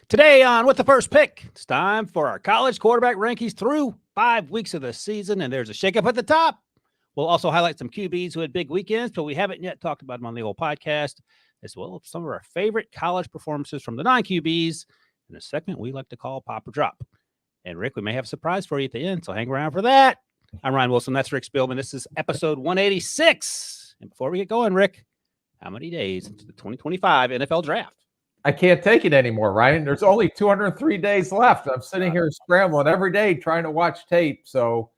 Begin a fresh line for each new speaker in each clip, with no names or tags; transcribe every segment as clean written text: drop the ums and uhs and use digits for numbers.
Today on With the First Pick, it's time for our college quarterback rankings through 5 weeks of the season, and there's a shakeup at the top. We'll also highlight some QBs who had big weekends, but we haven't yet talked about them on the old podcast, as well as some of our favorite college performances from the non-QBs in a segment we like to call Pop or Drop. And Rick, we may have a surprise for you at the end, so hang around for that. I'm Ryan Wilson. That's Rick Spielman. This is episode 186. And before we get going, Rick, how many days into the 2025 NFL Draft?
I can't take it anymore, Ryan. There's only 203 days left. I'm sitting here scrambling every day trying to watch tape. So,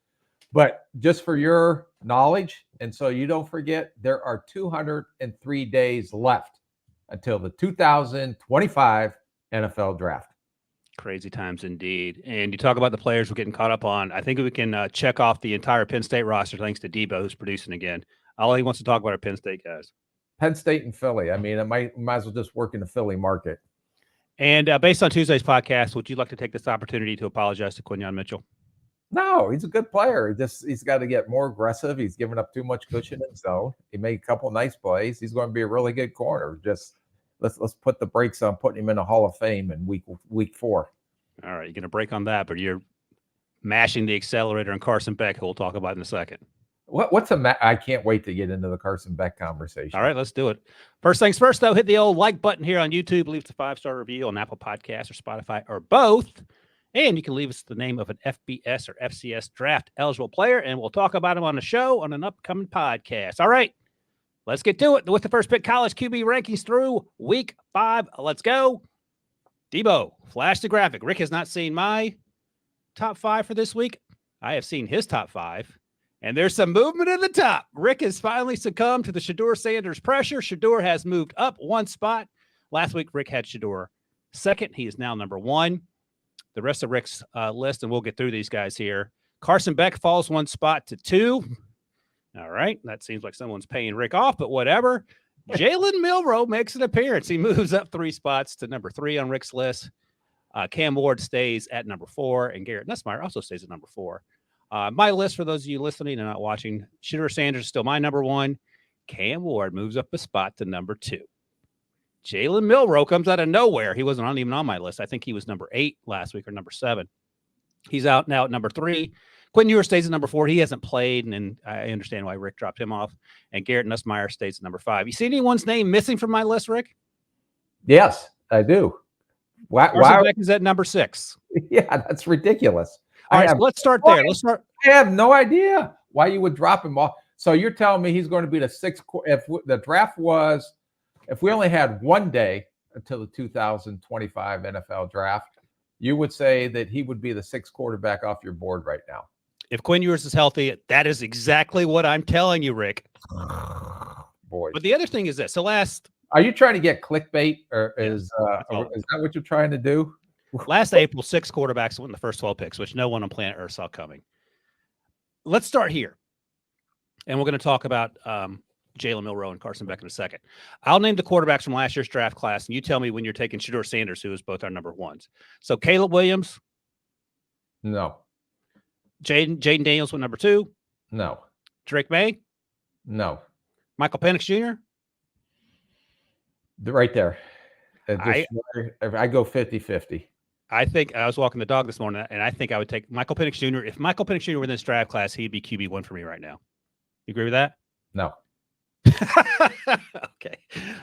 but just for your knowledge, and so you don't forget, there are 203 days left until the 2025 NFL Draft.
Crazy times indeed. And you talk about the players we're getting caught up on. I think we can check off the entire Penn State roster thanks to Debo, who's producing again. All he wants to talk about are Penn State guys.
Penn State and Philly. I mean, I might as well just work in the Philly market.
And based on Tuesday's podcast, would you like to take this opportunity to apologize to Quinyon Mitchell?
No, he's a good player. He's got to get more aggressive. He's giving up too much cushion in zone. He made a couple nice plays. He's going to be a really good corner. Just let's put the brakes on putting him in the Hall of Fame in week 4.
All right, you're going to break on that, but you're mashing the accelerator on Carson Beck, who we'll talk about in a second.
I can't wait to get into the Carson Beck conversation.
All right, let's do it. First things first, though, hit the old like button here on YouTube. Leave us a 5-star review on Apple Podcasts or Spotify or both. And you can leave us the name of an FBS or FCS draft eligible player, and we'll talk about him on the show on an upcoming podcast. All right, let's get to it. With the First Pick college QB rankings through week 5. Let's go. Debo, flash the graphic. Rick has not seen my top 5 for this week. I have seen his top 5. And there's some movement at the top. Rick has finally succumbed to the Shedeur Sanders pressure. Shedeur has moved up 1 spot. Last week, Rick had Shedeur second. He is now number 1. The rest of Rick's list, and we'll get through these guys here. Carson Beck falls 1 spot to 2. All right. That seems like someone's paying Rick off, but whatever. Jalen Milroe makes an appearance. He moves up 3 spots to number 3 on Rick's list. Cam Ward stays at number 4, and Garrett Nussmeier also stays at number 4. My list, for those of you listening and not watching, Shedeur Sanders is still my number 1. Cam Ward moves up a spot to number 2. Jalen Milroe comes out of nowhere. He wasn't even on my list. I think he was number 8 last week or number 7. He's out now at number 3. Quentin Ewers stays at number 4. He hasn't played, and I understand why Rick dropped him off. And Garrett Nussmeier stays at number 5. You see anyone's name missing from my list, Rick?
Yes, I do.
Why Beck is at number 6.
Yeah, that's ridiculous.
All right, so let's start there.
I have no idea why you would drop him off. So you're telling me he's going to be the 6th. If we only had 1 day until the 2025 NFL Draft, you would say that he would be the 6th quarterback off your board right now.
If Quinn Ewers is healthy, that is exactly what I'm telling you, Rick.
Boy.
But the other thing is this.
Are you trying to get clickbait, or is that what you're trying to do?
Last April, 6 quarterbacks went in the first 12 picks, which no one on planet Earth saw coming. Let's start here. And we're going to talk about Jalen Milroe and Carson Beck in a second. I'll name the quarterbacks from last year's draft class, and you tell me when you're taking Shedeur Sanders, who is both our number 1s. So Caleb Williams?
No.
Jaden Daniels went number 2?
No.
Drake May?
No.
Michael Penix Jr.?
Right there. I go 50-50.
I think I was walking the dog this morning, and I think I would take Michael Penix Jr. If Michael Penix Jr. were in this draft class, he'd be QB1 for me right now. You agree with that?
No.
Okay.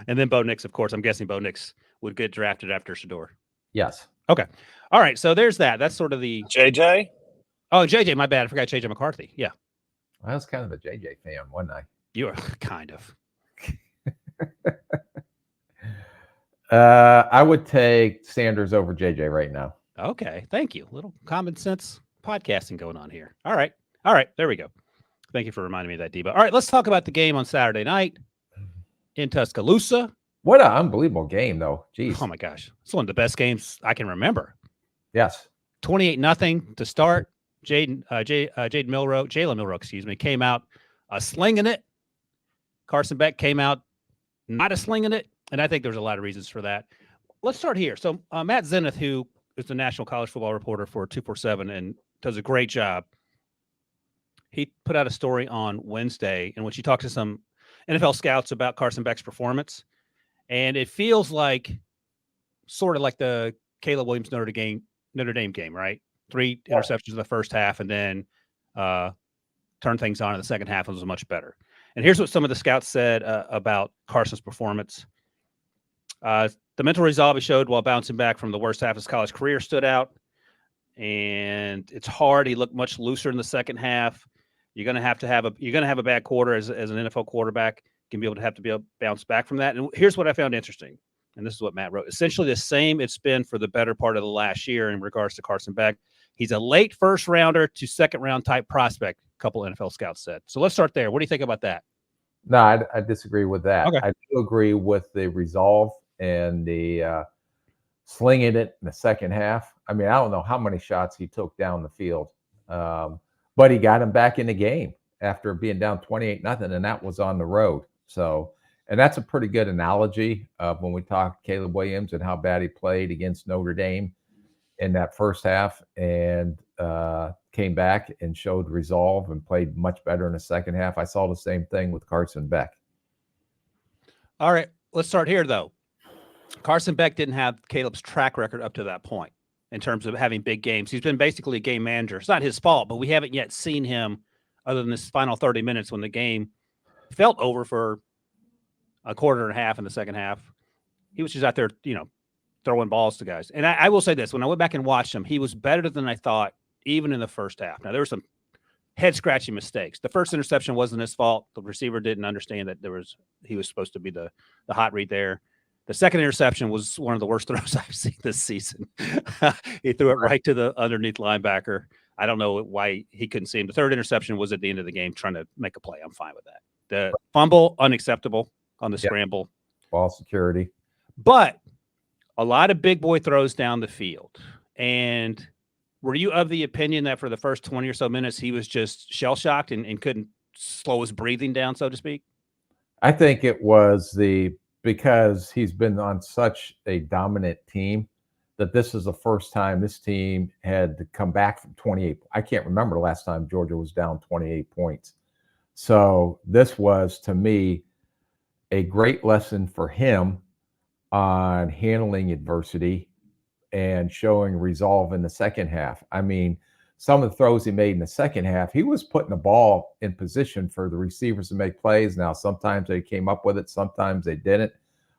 And then Bo Nix, of course. I'm guessing Bo Nix would get drafted after Shedeur.
Yes.
Okay. All right. So there's that. That's sort of the
JJ.
Oh, JJ. My bad. I forgot JJ McCarthy. Yeah.
I was kind of a JJ fan, wasn't I?
You are kind of.
I would take Sanders over JJ right now.
Okay. Thank you. A little common sense podcasting going on here. All right. There we go. Thank you for reminding me of that, Debo. All right. Let's talk about the game on Saturday night in Tuscaloosa.
What an unbelievable game, though. Jeez.
Oh, my gosh. It's one of the best games I can remember.
Yes.
28-0 to start. Jalen Milroe, came out slinging it. Carson Beck came out not a slinging it. And I think there's a lot of reasons for that. Let's start here. So Matt Zenith, who is the national college football reporter for 247 and does a great job, he put out a story on Wednesday in which he talked to some NFL scouts about Carson Beck's performance. And it feels like sort of like the Caleb Williams Notre Dame game, right? 3 interceptions in the first half, and then turn things on in the second half and was much better. And here's what some of the scouts said about Carson's performance. The mental resolve he showed while bouncing back from the worst half of his college career stood out. And it's hard. He looked much looser in the second half. You're going to have a bad quarter as an NFL quarterback. You can be able to bounce back from that. And here's what I found interesting. And this is what Matt wrote. Essentially the same it's been for the better part of the last year in regards to Carson Beck. He's a late first rounder to second round type prospect, a couple NFL scouts said. So let's start there. What do you think about that?
No, I disagree with that.
Okay.
I do agree with the resolve and the slinging it in the second half. I mean, I don't know how many shots he took down the field, but he got him back in the game after being down 28-0, and that was on the road. So, and that's a pretty good analogy of when we talk Caleb Williams and how bad he played against Notre Dame in that first half, and came back and showed resolve and played much better in the second half. I saw the same thing with Carson Beck.
All right, let's start here, though. Carson Beck didn't have Caleb's track record up to that point in terms of having big games. He's been basically a game manager. It's not his fault, but we haven't yet seen him other than this final 30 minutes when the game felt over for a quarter and a half in the second half. He was just out there, throwing balls to guys. And I will say this, when I went back and watched him, he was better than I thought, even in the first half. Now, there were some head-scratching mistakes. The first interception wasn't his fault. The receiver didn't understand that he was supposed to be the hot read there. The second interception was one of the worst throws I've seen this season. He threw it right to the underneath linebacker. I don't know why he couldn't see him. The third interception was at the end of the game trying to make a play. I'm fine with that. The fumble, unacceptable on the scramble.
Ball security.
But a lot of big boy throws down the field. And were you of the opinion that for the first 20 or so minutes, he was just shell-shocked and couldn't slow his breathing down, so to speak?
I think it was because he's been on such a dominant team that this is the first time this team had to come back from 28. I can't remember the last time Georgia was down 28 points. So this was, to me, a great lesson for him on handling adversity and showing resolve in the second half. I mean, some of the throws he made in the second half, he was putting the ball in position for the receivers to make plays. Now, sometimes they came up with it, sometimes they didn't,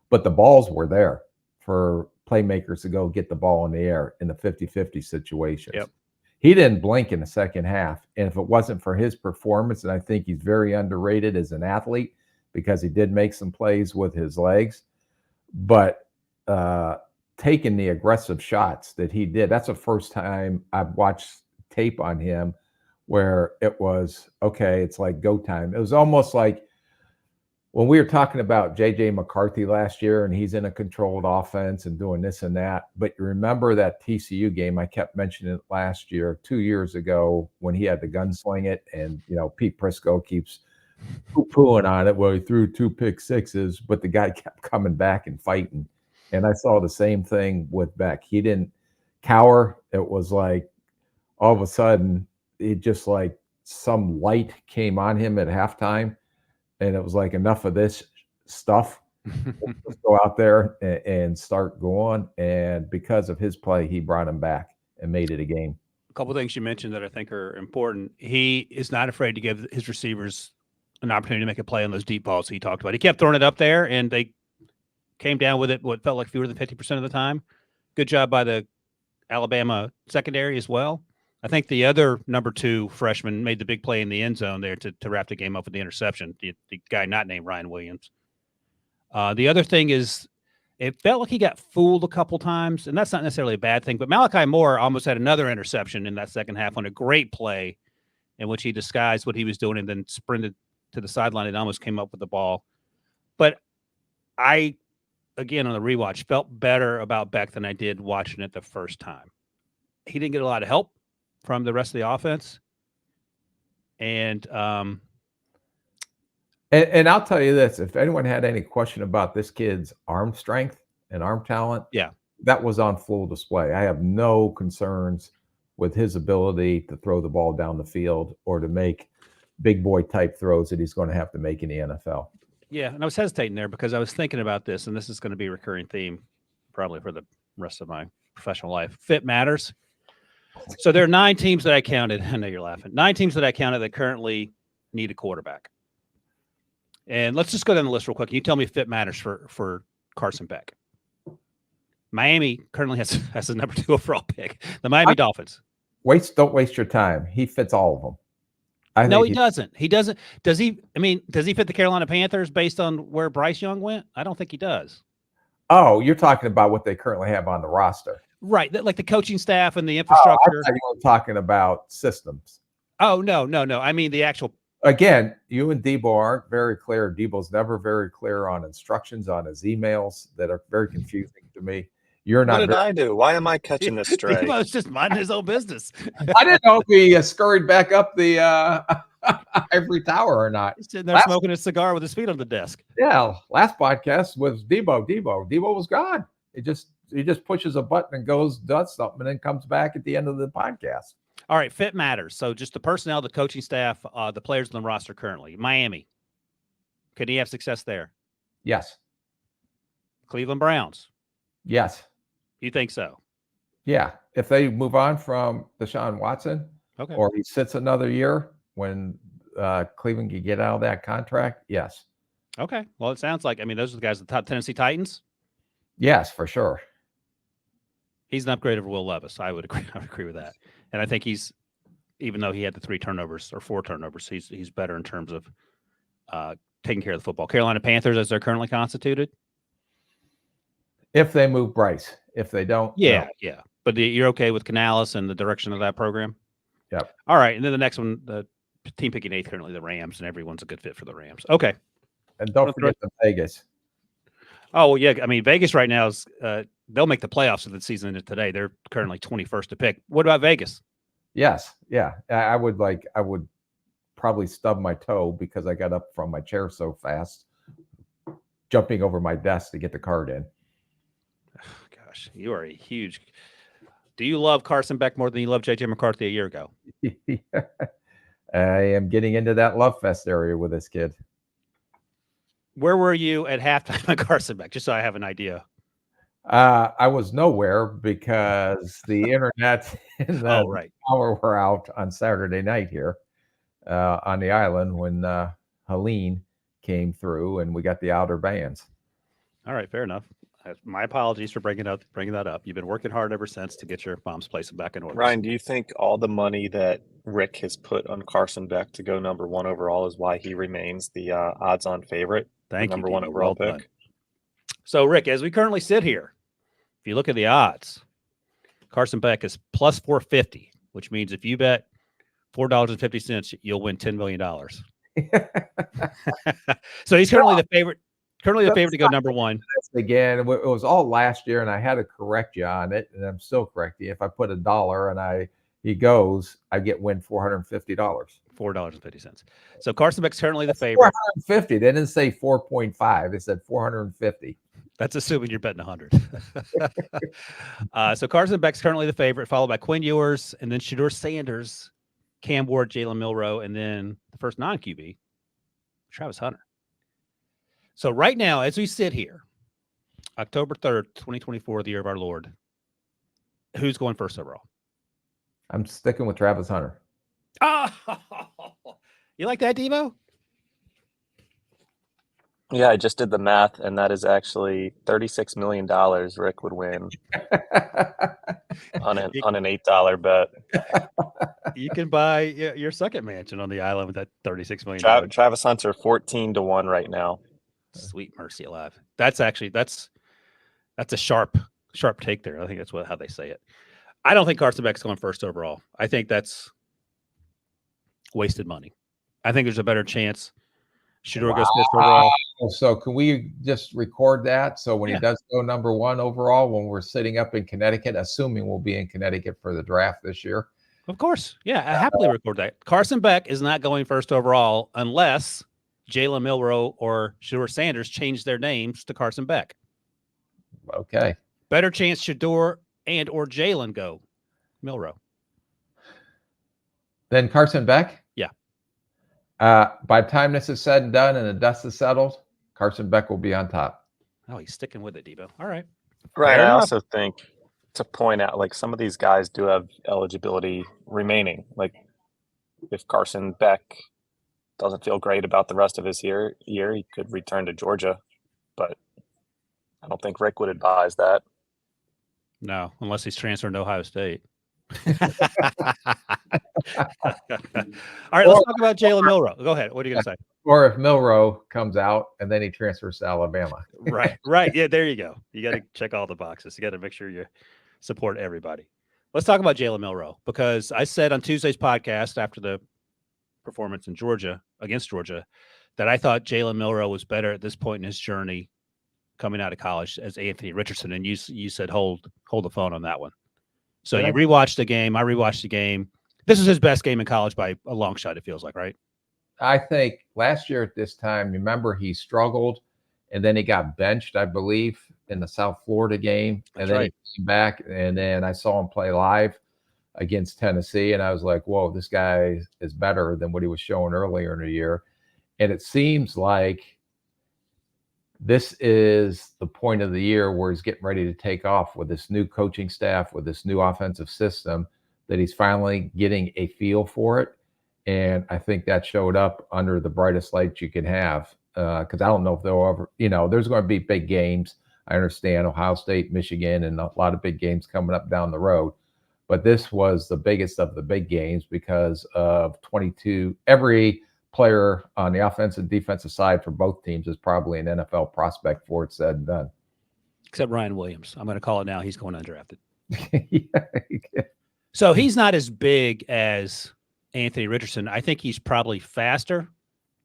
but the balls were there for playmakers to go get the ball in the air in the 50-50 situations.
Yep.
He didn't blink in the second half. And if it wasn't for his performance, and I think he's very underrated as an athlete because he did make some plays with his legs, but taking the aggressive shots that he did, that's the first time I've watched tape on him where it was, okay, it's like go time. It was almost like when we were talking about J.J. McCarthy last year and he's in a controlled offense and doing this and that. But you remember that TCU game, I kept mentioning it last year, 2 years ago, when he had to gunsling it and, Pete Prisco keeps poo-pooing on it. Well, he threw 2 pick sixes, but the guy kept coming back and fighting. And I saw the same thing with Beck. He didn't cower. It was like all of a sudden, it just like some light came on him at halftime. And it was like, enough of this stuff. Let's go out there and start going. And because of his play, he brought him back and made it a game.
A couple of things you mentioned that I think are important. He is not afraid to give his receivers an opportunity to make a play on those deep balls he talked about. He kept throwing it up there, and they came down with it what felt like fewer than 50% of the time. Good job by the Alabama secondary as well. I think the other number 2 freshman made the big play in the end zone there to wrap the game up with the interception, the guy not named Ryan Williams. The other thing is it felt like he got fooled a couple times, and that's not necessarily a bad thing, but Malachi Moore almost had another interception in that second half on a great play in which he disguised what he was doing and then sprinted to the sideline and almost came up with the ball. But I, again, on the rewatch, felt better about Beck than I did watching it the first time. He didn't get a lot of help from the rest of the offense. And I'll
tell you this, if anyone had any question about this kid's arm strength and arm talent, that was on full display. I have no concerns with his ability to throw the ball down the field or to make big boy type throws that he's going to have to make in the NFL.
Yeah, and I was hesitating there because I was thinking about this, and this is going to be a recurring theme probably for the rest of my professional life. Fit matters. So there are 9 teams that I counted. I know you're laughing. 9 teams that I counted that currently need a quarterback. And let's just go down the list real quick. You tell me if fit matters for Carson Beck. Miami currently has the number 2 overall pick. The Miami Dolphins.
Don't waste your time. He fits all of them.
No, he doesn't. He doesn't. Does he? I mean, does he fit the Carolina Panthers based on where Bryce Young went? I don't think he does.
Oh, you're talking about what they currently have on the roster.
Right. Like the coaching staff and the infrastructure.
I thought you were talking about systems.
Oh, no. I mean, the actual.
Again, you and Debo aren't very clear. Debo's never very clear on instructions on his emails that are very confusing to me. You're not.
What did I do? Why am I catching this straight?
Debo's just minding his own business.
I didn't know if he scurried back up the ivory tower or not.
He's sitting there smoking a cigar with his feet on the desk.
Yeah, last podcast was Debo. Debo was gone. He just pushes a button and does something, and then comes back at the end of the podcast.
All right, fit matters. So just the personnel, the coaching staff, the players on the roster currently. Miami. Could he have success there?
Yes.
Cleveland Browns.
Yes.
You think so?
Yeah. If they move on from Deshaun Watson,
okay,
or he sits another year when Cleveland can get out of that contract, yes.
Okay. Well, it sounds like, I mean, those are the guys, the top Tennessee Titans.
Yes, for sure.
He's an upgrade over Will Levis. I would agree with that. And I think he's, even though he had the 3 turnovers or 4 turnovers, he's better in terms of taking care of the football. Carolina Panthers, as they're currently constituted.
If they move Bryce, if they don't,
yeah. But you're okay with Canales and the direction of that program?
Yep.
All right, and then the next one, the team picking 8th currently, the Rams, and everyone's a good fit for the Rams. Okay.
And don't forget the Vegas.
Oh, well, yeah. I mean, Vegas right now is they'll make the playoffs of the season today. They're currently 21st to pick. What about Vegas?
Yes. Yeah. I would probably stub my toe because I got up from my chair so fast, jumping over my desk to get the card in.
Gosh, you are a huge. Do you love Carson Beck more than you loved JJ McCarthy a year ago?
I am getting into that love fest area with this kid.
Where were you at halftime on Carson Beck? Just so I have an idea.
I was nowhere because the internet and the power were out on Saturday night here on the island when Helene came through and we got the outer bands.
All right, fair enough. My apologies for bringing that up. You've been working hard ever since to get your mom's place back in order.
Ryan, do you think all the money that Rick has put on Carson Beck to go number 1 overall is why he remains the odds-on favorite?
Thank you.
Number 1 overall pick.
So, Rick, as we currently sit here, if you look at the odds, Carson Beck is plus 450, which means if you bet $4.50, you'll win $10 million. So he's currently the favorite. Currently the favorite to go number 1.
Again, it was all last year, and I had to correct you on it, and I'm still correcting. If I put $1 and he goes, I win $450.
$4.50. So Carson Beck's currently the favorite.
450. They didn't say 4.5. They said 450.
That's assuming you're betting 100. So Carson Beck's currently the favorite, followed by Quinn Ewers, and then Shedeur Sanders, Cam Ward, Jalen Milroe, and then the first non-QB, Travis Hunter. So right now, as we sit here, October 3rd, 2024, the year of our Lord, who's going first overall?
I'm sticking with Travis Hunter.
Oh, you like that, Devo?
Yeah, I just did the math, and that is actually $36 million Rick would win on an $8 bet.
You can buy your second mansion on the island with that $36 million.
Travis Hunter 14-1 right now.
Sweet mercy alive. That's a sharp take there. I think that's how they say it. I don't think Carson Beck's going first overall. I think that's wasted money. I think there's a better chance Shedeur goes first overall.
So can we just record that? So when he does go number 1 overall, when we're sitting up in Connecticut, assuming we'll be in Connecticut for the draft this year.
Of course. Yeah, I happily record that. Carson Beck is not going first overall unless Jalen Milroe or Shedeur Sanders change their names to Carson Beck.
Okay.
Better chance Shedeur and or Jalen go Milroe.
Then Carson Beck?
Yeah.
By the time this is said and done and the dust is settled, Carson Beck will be on top.
Oh, he's sticking with it, Debo. All right.
Right. I also think to point out, like, some of these guys do have eligibility remaining. Like, if Carson Beck doesn't feel great about the rest of his year, he could return to Georgia. But I don't think Rick would advise that.
No, unless he's transferring to Ohio State. All right, let's talk about Jalen Milroe. Go ahead. What are you going to say?
Or if Milroe comes out and then he transfers to Alabama.
Right. Yeah, there you go. You got to check all the boxes. You got to make sure you support everybody. Let's talk about Jalen Milroe, because I said on Tuesday's podcast after the performance in Georgia against Georgia that I thought Jalen Milroe was better at this point in his journey coming out of college as Anthony Richardson, and you said hold the phone on that one. So you rewatched the game. I rewatched the game. This is his best game in college by a long shot, it feels like, right?
I think last year at this time, remember, he struggled and then he got benched, I believe, in the South Florida game. And then he came back, and then I saw him play live against Tennessee, and I was like, whoa, this guy is better than what he was showing earlier in the year. And it seems like this is the point of the year where he's getting ready to take off with this new coaching staff, with this new offensive system, that he's finally getting a feel for it. And I think that showed up under the brightest lights you can have, because I don't know if they'll ever, there's going to be big games. I understand Ohio State, Michigan, and a lot of big games coming up down the road. But this was the biggest of the big games because of 22. Every player on the offensive and defensive side for both teams is probably an NFL prospect for it said and done.
Except Ryan Williams. I'm going to call it now. He's going undrafted.
Yeah.
So he's not as big as Anthony Richardson. I think he's probably faster.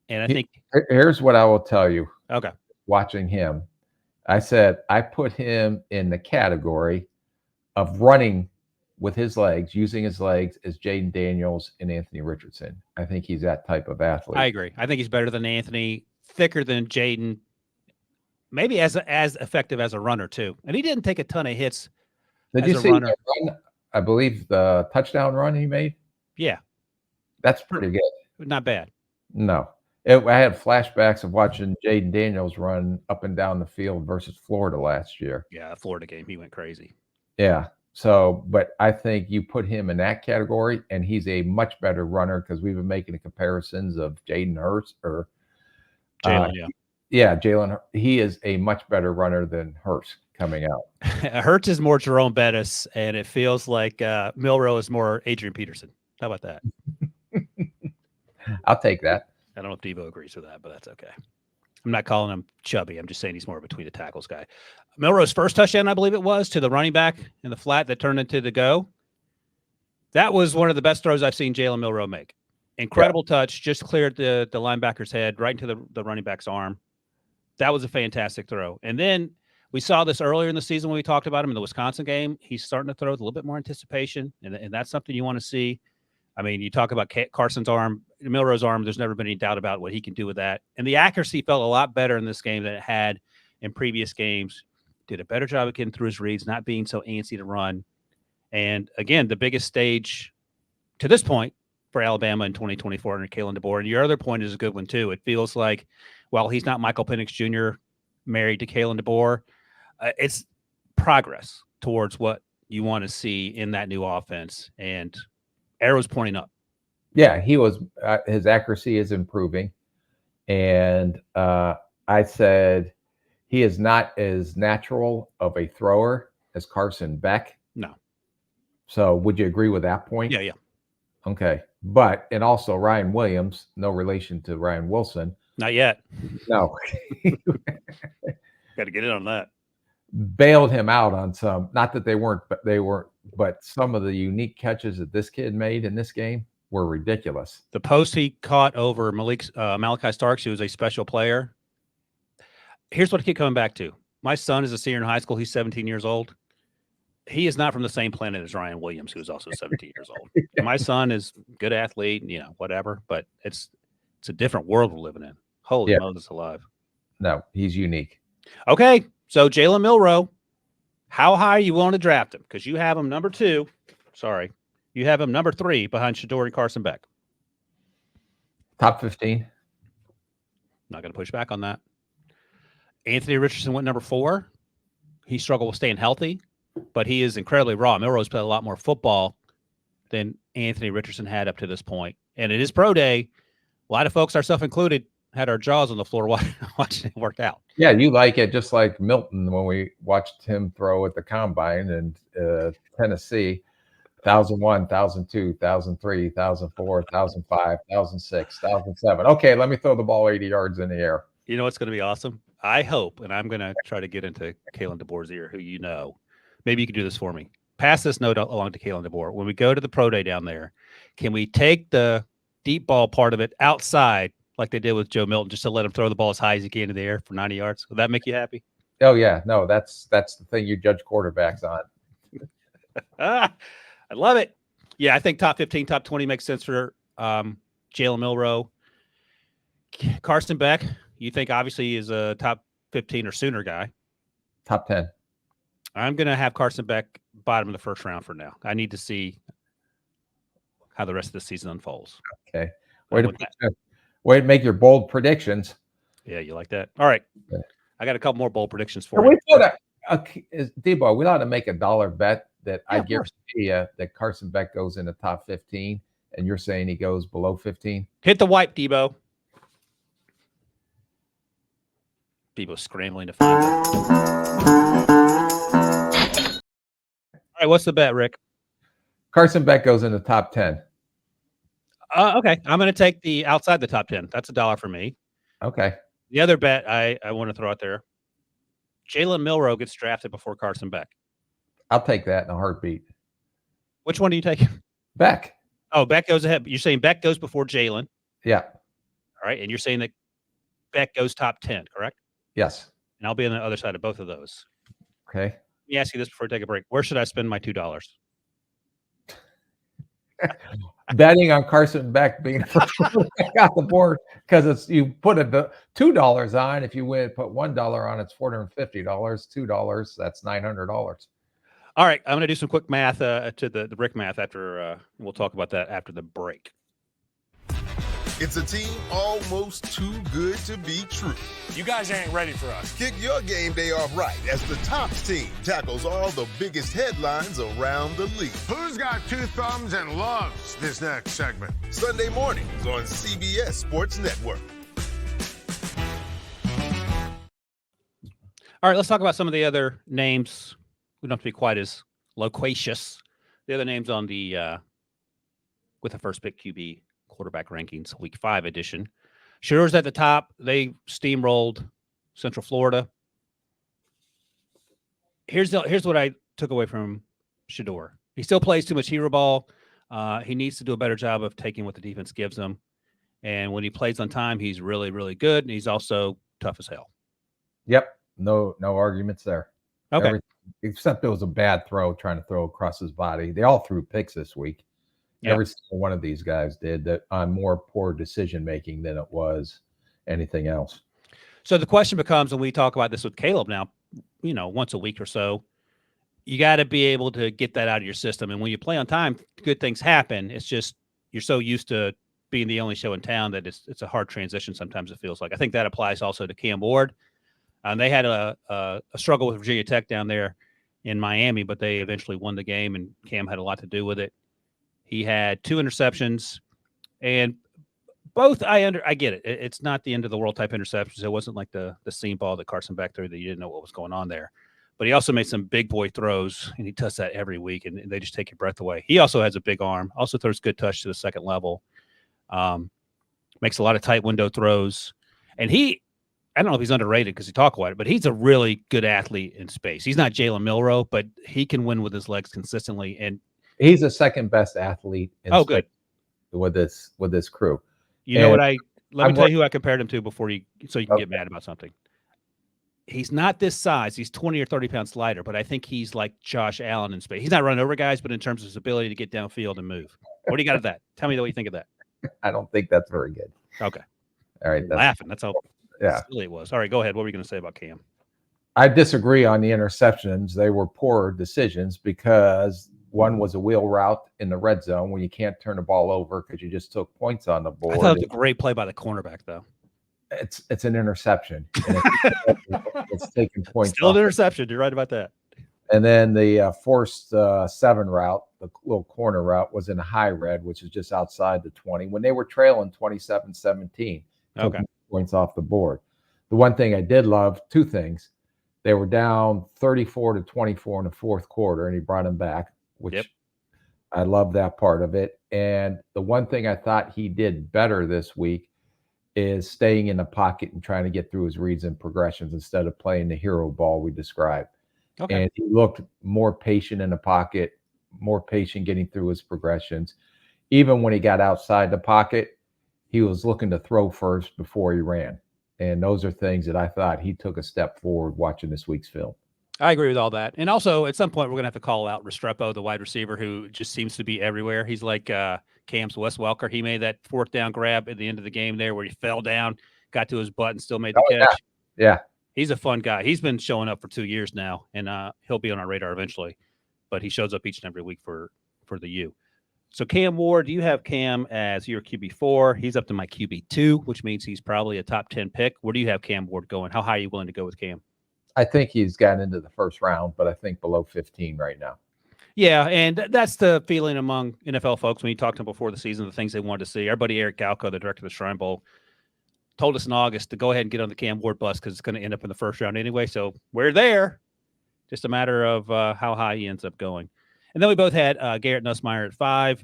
And I think
here's what I will tell you.
Okay.
Watching him, I said I put him in the category of running with his legs, using his legs, as Jaden Daniels and Anthony Richardson. I think he's that type of athlete.
I agree. I think he's better than Anthony, thicker than Jaden, maybe as effective as a runner too. And he didn't take a ton of hits.
Did you see the run? I believe the touchdown run he made?
Yeah.
That's pretty good.
Not bad.
No. I had flashbacks of watching Jaden Daniels run up and down the field versus Florida last year.
Yeah, Florida game. He went crazy.
Yeah. So, but I think you put him in that category, and he's a much better runner, because we've been making the comparisons of Jaden Hurts or
Jalen.
Jalen. He is a much better runner than Hurts coming out.
Hurts is more Jerome Bettis, and it feels like Milroe is more Adrian Peterson. How about that?
I'll take that.
I don't know if Devo agrees with that, but that's okay. I'm not calling him chubby. I'm just saying he's more between the tackles guy. Milroe's first touchdown, I believe it was, to the running back in the flat that turned into the go. That was one of the best throws I've seen Jalen Milroe make. Incredible touch, just cleared the linebacker's head right into the running back's arm. That was a fantastic throw. And then we saw this earlier in the season when we talked about him in the Wisconsin game. He's starting to throw with a little bit more anticipation, and that's something you want to see. I mean, you talk about Carson's arm, Milroe's arm. There's never been any doubt about what he can do with that. And the accuracy felt a lot better in this game than it had in previous games. Did a better job of getting through his reads, not being so antsy to run. And again, the biggest stage to this point for Alabama in 2024 under Kalen DeBoer. And your other point is a good one too. It feels like, while he's not Michael Penix Jr. married to Kalen DeBoer, it's progress towards what you want to see in that new offense. And arrows pointing up.
Yeah, he was. His accuracy is improving, and I said he is not as natural of a thrower as Carson Beck.
No. So
would you agree with that point?
Yeah.
Okay, and also Ryan Williams, no relation to Ryan Wilson.
Not yet.
No.
Got to get in on that.
Bailed him out on some. Not that they weren't, but some of the unique catches that this kid made in this game were ridiculous.
The post he caught over Malachi Starks, who was a special player. Here's what I keep coming back to. My son is a senior in high school. He's 17 years old. He is not from the same planet as Ryan Williams, who is also 17 years old. Yeah. My son is a good athlete, whatever, but it's a different world we're living in. Holy Moses alive.
No, he's unique.
Okay, so Jalen Milroe, how high you want to draft him? Because you have him number 2. Sorry. You have him number 3 behind Shador and Carson Beck.
Top 15.
Not going to push back on that. Anthony Richardson went number 4. He struggled with staying healthy. but he is incredibly raw. Milroe's played a lot more football than Anthony Richardson had up to this point. And it is pro day. A lot of folks, ourselves included, had our jaws on the floor watching it work out.
Yeah, you like it just like Milton when we watched him throw at the combine in Tennessee. 1,001, 1,002, 1,003, 1,004, 1,005, 1,006, 1,007. Okay, let me throw the ball 80 yards in the air.
You know what's going to be awesome? I hope, and I'm going to try to get into Kalen DeBoer's ear, who you know. Maybe you can do this for me. Pass this note along to Kalen DeBoer. When we go to the pro day down there, can we take the deep ball part of it outside like they did with Joe Milton, just to let him throw the ball as high as he can in the air for 90 yards? Would that make you happy?
Oh, yeah. No, that's the thing you judge quarterbacks on.
I love it. Yeah, I think top 15, top 20 makes sense for Jalen Milroe. Carson Beck, you think obviously is a top 15 or sooner guy.
Top 10.
I'm going to have Carson Beck bottom of the first round for now. I need to see how the rest of the season unfolds.
Okay. Way to make your bold predictions.
Yeah, you like that? All right.
Okay.
I got a couple more bold predictions for
you.
you.
Debo, we ought to make $1 bet that I guarantee you that Carson Beck goes in the top 15, and you're saying he goes below 15?
Hit the wipe, Debo. Debo's scrambling to find it. All right, what's the bet, Rick?
Carson Beck goes in the top 10.
Okay, I'm going to take the outside the top 10. That's $1 for me.
Okay.
The other bet I want to throw out there, Jalen Milroe gets drafted before Carson Beck.
I'll take that in a heartbeat.
Which one do you take?
Beck.
Oh, Beck goes ahead. You're saying Beck goes before Jalen.
Yeah.
All right, and you're saying that Beck goes top 10, correct?
Yes.
And I'll be on the other side of both of those.
Okay.
Let me ask you this before I take a break. Where should I spend my $2?
Betting on Carson Beck being first off the board, because you put $2 on. If you put $1 on, it's $450. $2, that's $900.
All right, I'm going to do some quick math to the Rick math after. We'll talk about that after the break.
It's a team almost too good to be true.
You guys ain't ready for us.
Kick your game day off right as the Tops team tackles all the biggest headlines around the league.
Who's got two thumbs and loves this next segment?
Sunday mornings on CBS Sports Network.
All right, let's talk about some of the other names. We don't have to be quite as loquacious. The other names on the with the first pick QB quarterback rankings, Week 5 edition. Shador's at the top. They steamrolled Central Florida. Here's what I took away from Shador. He still plays too much hero ball. He needs to do a better job of taking what the defense gives him. And when he plays on time, he's really, really good. And he's also tough as hell.
Yep. No arguments there.
Okay.
Except it was a bad throw trying to throw across his body. They all threw picks this week. Yep. Every single one of these guys did that on more poor decision making than it was anything else.
So the question becomes, and we talk about this with Caleb now, once a week or so, you got to be able to get that out of your system. And when you play on time, good things happen. It's just you're so used to being the only show in town that it's a hard transition. Sometimes it feels like. I think that applies also to Cam Ward. They had a struggle with Virginia Tech down there in Miami, but they eventually won the game, and Cam had a lot to do with it. He had 2 interceptions, and both I get it. It's not the end of the world type interceptions. It wasn't like the seam ball that Carson Beck threw that you didn't know what was going on there. But he also made some big boy throws, and he does that every week, and they just take your breath away. He also has a big arm, also throws good touch to the second level, makes a lot of tight window throws. And I don't know if he's underrated because he talked about it, but he's a really good athlete in space. He's not Jalen Milroe, but he can win with his legs consistently. And
he's the second best athlete in space
good
with this crew.
Let me tell you who I compared him to before so you can get mad about something. He's not this size. He's 20 or 30 pounds lighter, but I think he's like Josh Allen in space. He's not running over guys, but in terms of his ability to get downfield and move. What do you got of that? Tell me what you think of that.
I don't think that's very good.
Okay.
All right.
Laughing. That's how
yeah.
silly it was. All right, go ahead. What were you going to say about Cam?
I disagree on the interceptions. They were poor decisions because one was a wheel route in the red zone when you can't turn the ball over because you just took points on the board.
I thought it was a great play by the cornerback, though.
It's an interception. And it's taking points.
Still an interception. You're right about that.
And then the forced 7 route, the little corner route, was in a high red, which is just outside the 20, when they were trailing 27-17. Took
Okay.
points off the board. The one thing I did love, 2 things. They were down 34-24 in the fourth quarter, and he brought them back, which I love that part of it. And the one thing I thought he did better this week is staying in the pocket and trying to get through his reads and progressions instead of playing the hero ball we described.
Okay.
And he looked more patient in the pocket, more patient getting through his progressions. Even when he got outside the pocket, he was looking to throw first before he ran. And those are things that I thought he took a step forward watching this week's film.
I agree with all that. And also, at some point, we're going to have to call out Restrepo, the wide receiver, who just seems to be everywhere. He's like Cam's Wes Welker. He made that 4th down grab at the end of the game there where he fell down, got to his butt, and still made the catch.
Yeah.
He's a fun guy. He's been showing up for 2 years now, and he'll be on our radar eventually. But he shows up each and every week for the U. So Cam Ward, you have Cam as your QB4. He's up to my QB2, which means he's probably a top 10 pick. Where do you have Cam Ward going? How high are you willing to go with Cam?
I think he's gotten into the first round, but I think below 15 right now.
Yeah, and that's the feeling among NFL folks when you talked to them before the season, the things they wanted to see. Our buddy Eric Galco, the director of the Shrine Bowl, told us in August to go ahead and get on the Cam Ward bus because it's going to end up in the first round anyway. So we're there. Just a matter of how high he ends up going. And then we both had Garrett Nussmeier at 5.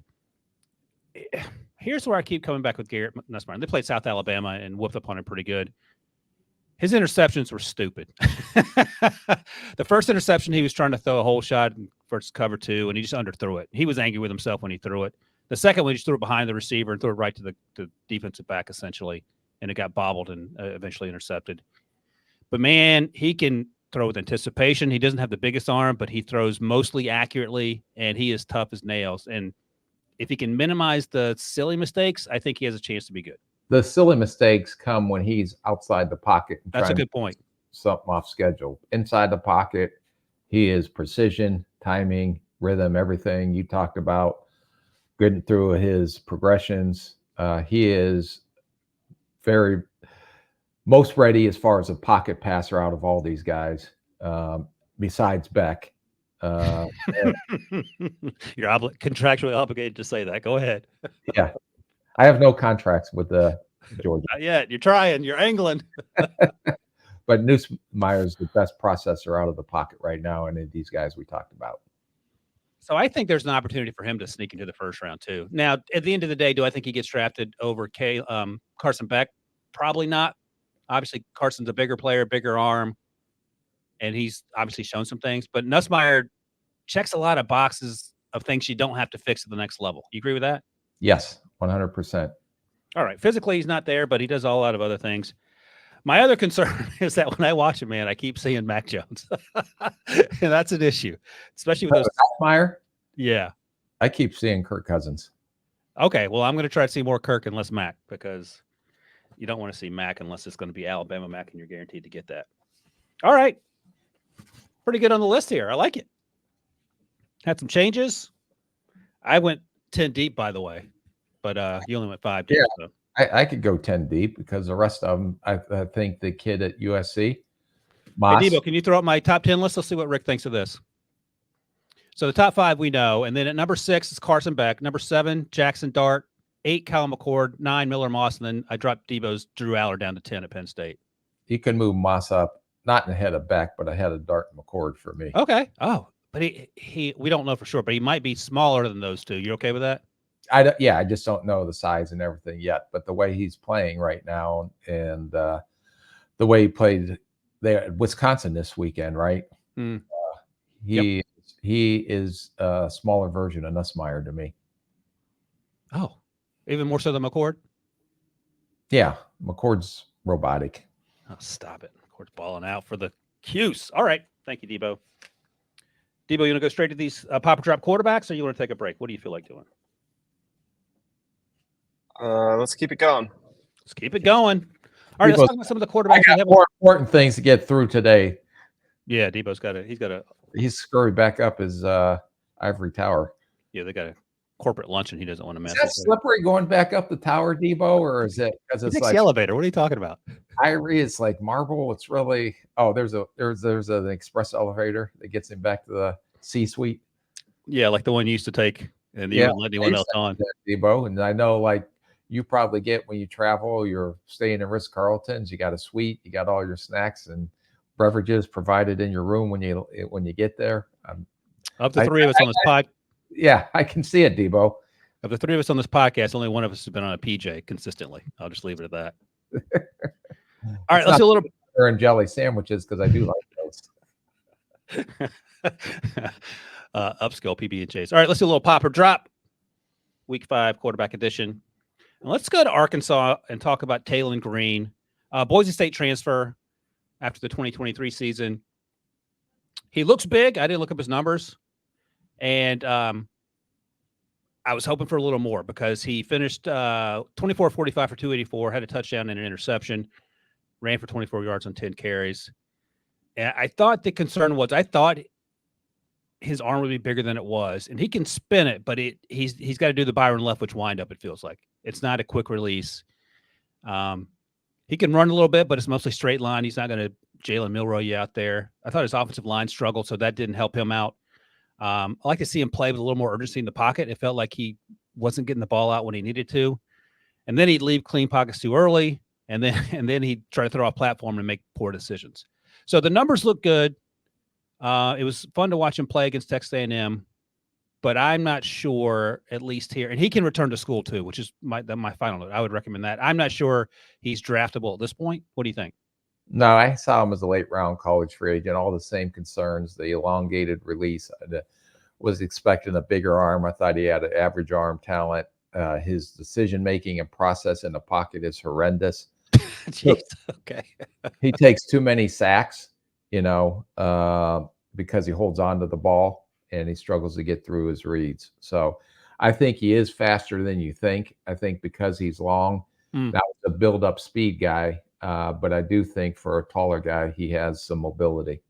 Here's where I keep coming back with Garrett Nussmeier. They played South Alabama and whooped up on him pretty good. His interceptions were stupid. The first interception, he was trying to throw a hole shot versus cover 2, and he just underthrew it. He was angry with himself when he threw it. The second one, he just threw it behind the receiver and threw it right to the defensive back, essentially, and it got bobbled and eventually intercepted. But, man, he can throw with anticipation. He doesn't have the biggest arm, but he throws mostly accurately, and he is tough as nails. And if he can minimize the silly mistakes, I think he has a chance to be good.
The silly mistakes come when he's outside the pocket. And
That's a good point.
Something off schedule. Inside the pocket, he is precision, timing, rhythm, everything you talked about. Getting through his progressions. He is very most ready as far as a pocket passer out of all these guys, besides Beck.
You're contractually obligated to say that. Go ahead.
Yeah. I have no contracts with Georgia.
Not yet. You're trying. You're angling.
But Nussmeier is the best processor out of the pocket right now, and of these guys we talked about.
So I think there's an opportunity for him to sneak into the first round too. Now, at the end of the day, do I think he gets drafted over Carson Beck? Probably not. Obviously, Carson's a bigger player, bigger arm, and he's obviously shown some things. But Nussmeier checks a lot of boxes of things you don't have to fix at the next level. You agree with that?
Yes, 100%.
All right. Physically, he's not there, but he does a lot of other things. My other concern is that when I watch him, man, I keep seeing Mac Jones. And that's an issue, especially with those.
Nussmeier?
Yeah.
I keep seeing Kirk Cousins.
Okay. Well, I'm going to try to see more Kirk and less Mac because you don't want to see Mac unless it's going to be Alabama Mac, and you're guaranteed to get that. All right. Pretty good on the list here. I like it. Had some changes. I went 10 deep, by the way, but you only went 5 deep.
Yeah.
So.
I could go 10 deep because the rest of them, I think the kid at USC.
Hey,
Moss.
Debo, can you throw up my top 10 list? Let's see what Rick thinks of this. So the top 5 we know, and then at number 6 is Carson Beck. Number 7, Jackson Dart. 8, Kyle McCord. 9, Miller Moss. And then I dropped Debo's Drew Aller down to 10 at Penn State.
You can move Moss up, not ahead of Beck, but ahead of Dart and McCord for me.
Okay. Oh, but he we don't know for sure, but he might be smaller than those two. You okay with that?
I just don't know the size and everything yet, but the way he's playing right now and the way he played there at Wisconsin this weekend, right? He is a smaller version of Nussmeier to me.
Oh, even more so than McCord?
Yeah, McCord's robotic.
Oh, stop it. McCord's balling out for the Cuse. All right. Thank you, Debo. Debo, you want to go straight to these Papa Drop quarterbacks, or you want to take a break? What do you feel like doing?
Let's keep it going.
Let's keep it going. All right, let's talk about some of the quarterbacks.
I got more important things to get through today.
Yeah, Debo's got to. He's
scurried back up his ivory tower.
Yeah, they got to corporate luncheon he doesn't want to
Is
miss.
that slippery going back up the tower, Debo, or is it because
He
it's
takes
like
the elevator. What are you talking about?
ivory? It's like marble. It's really there's an express elevator that gets him back to the C-suite.
Yeah, like the one you used to take, and you
Yeah,
wouldn't let anyone else on.
Debo, and I know like you probably get when you travel, you're staying in Ritz-Carltons, you got a suite, you got all your snacks and beverages provided in your room when you get there.
Of the three of us on this pod,
yeah, I can see it, Debo.
of the three of us on this podcast, only one of us has been on a PJ consistently. I'll just leave it at that. All right, let's do a little
and jelly sandwiches because I do like those.
Upscale PB&Js. All right, let's do a little pop or drop. Week 5 quarterback edition. And let's go to Arkansas and talk about Taylon Green, Boise State transfer after the 2023 season. He looks big. I didn't look up his numbers, and I was hoping for a little more because he finished 24-45 for 284, had a touchdown and an interception, ran for 24 yards on 10 carries. And I thought the concern was his arm would be bigger than it was, and he can spin it, but he's got to do the Byron Leftwich windup. It feels like it's not a quick release. He can run a little bit, but it's mostly straight line. He's not going to Jalen Milroe you out there. I thought his offensive line struggled, so that didn't help him out. I like to see him play with a little more urgency in the pocket. It felt like he wasn't getting the ball out when he needed to, and then he'd leave clean pockets too early, and then he'd try to throw off platform and make poor decisions. So the numbers look good. It was fun to watch him play against Texas A&M, but I'm not sure, at least here, and he can return to school too, which is my final note. I would recommend that. I'm not sure he's draftable at this point. What do you think?
No, I saw him as a late round college free agent. All the same concerns, the elongated release. I was expecting a bigger arm. I thought he had an average arm talent. His decision making and process in the pocket is horrendous.
Jeez, okay.
He takes too many sacks, because he holds on to the ball and he struggles to get through his reads. So I think he is faster than you think. I think because he's long, that was a build-up speed guy. But I do think for a taller guy, he has some mobility.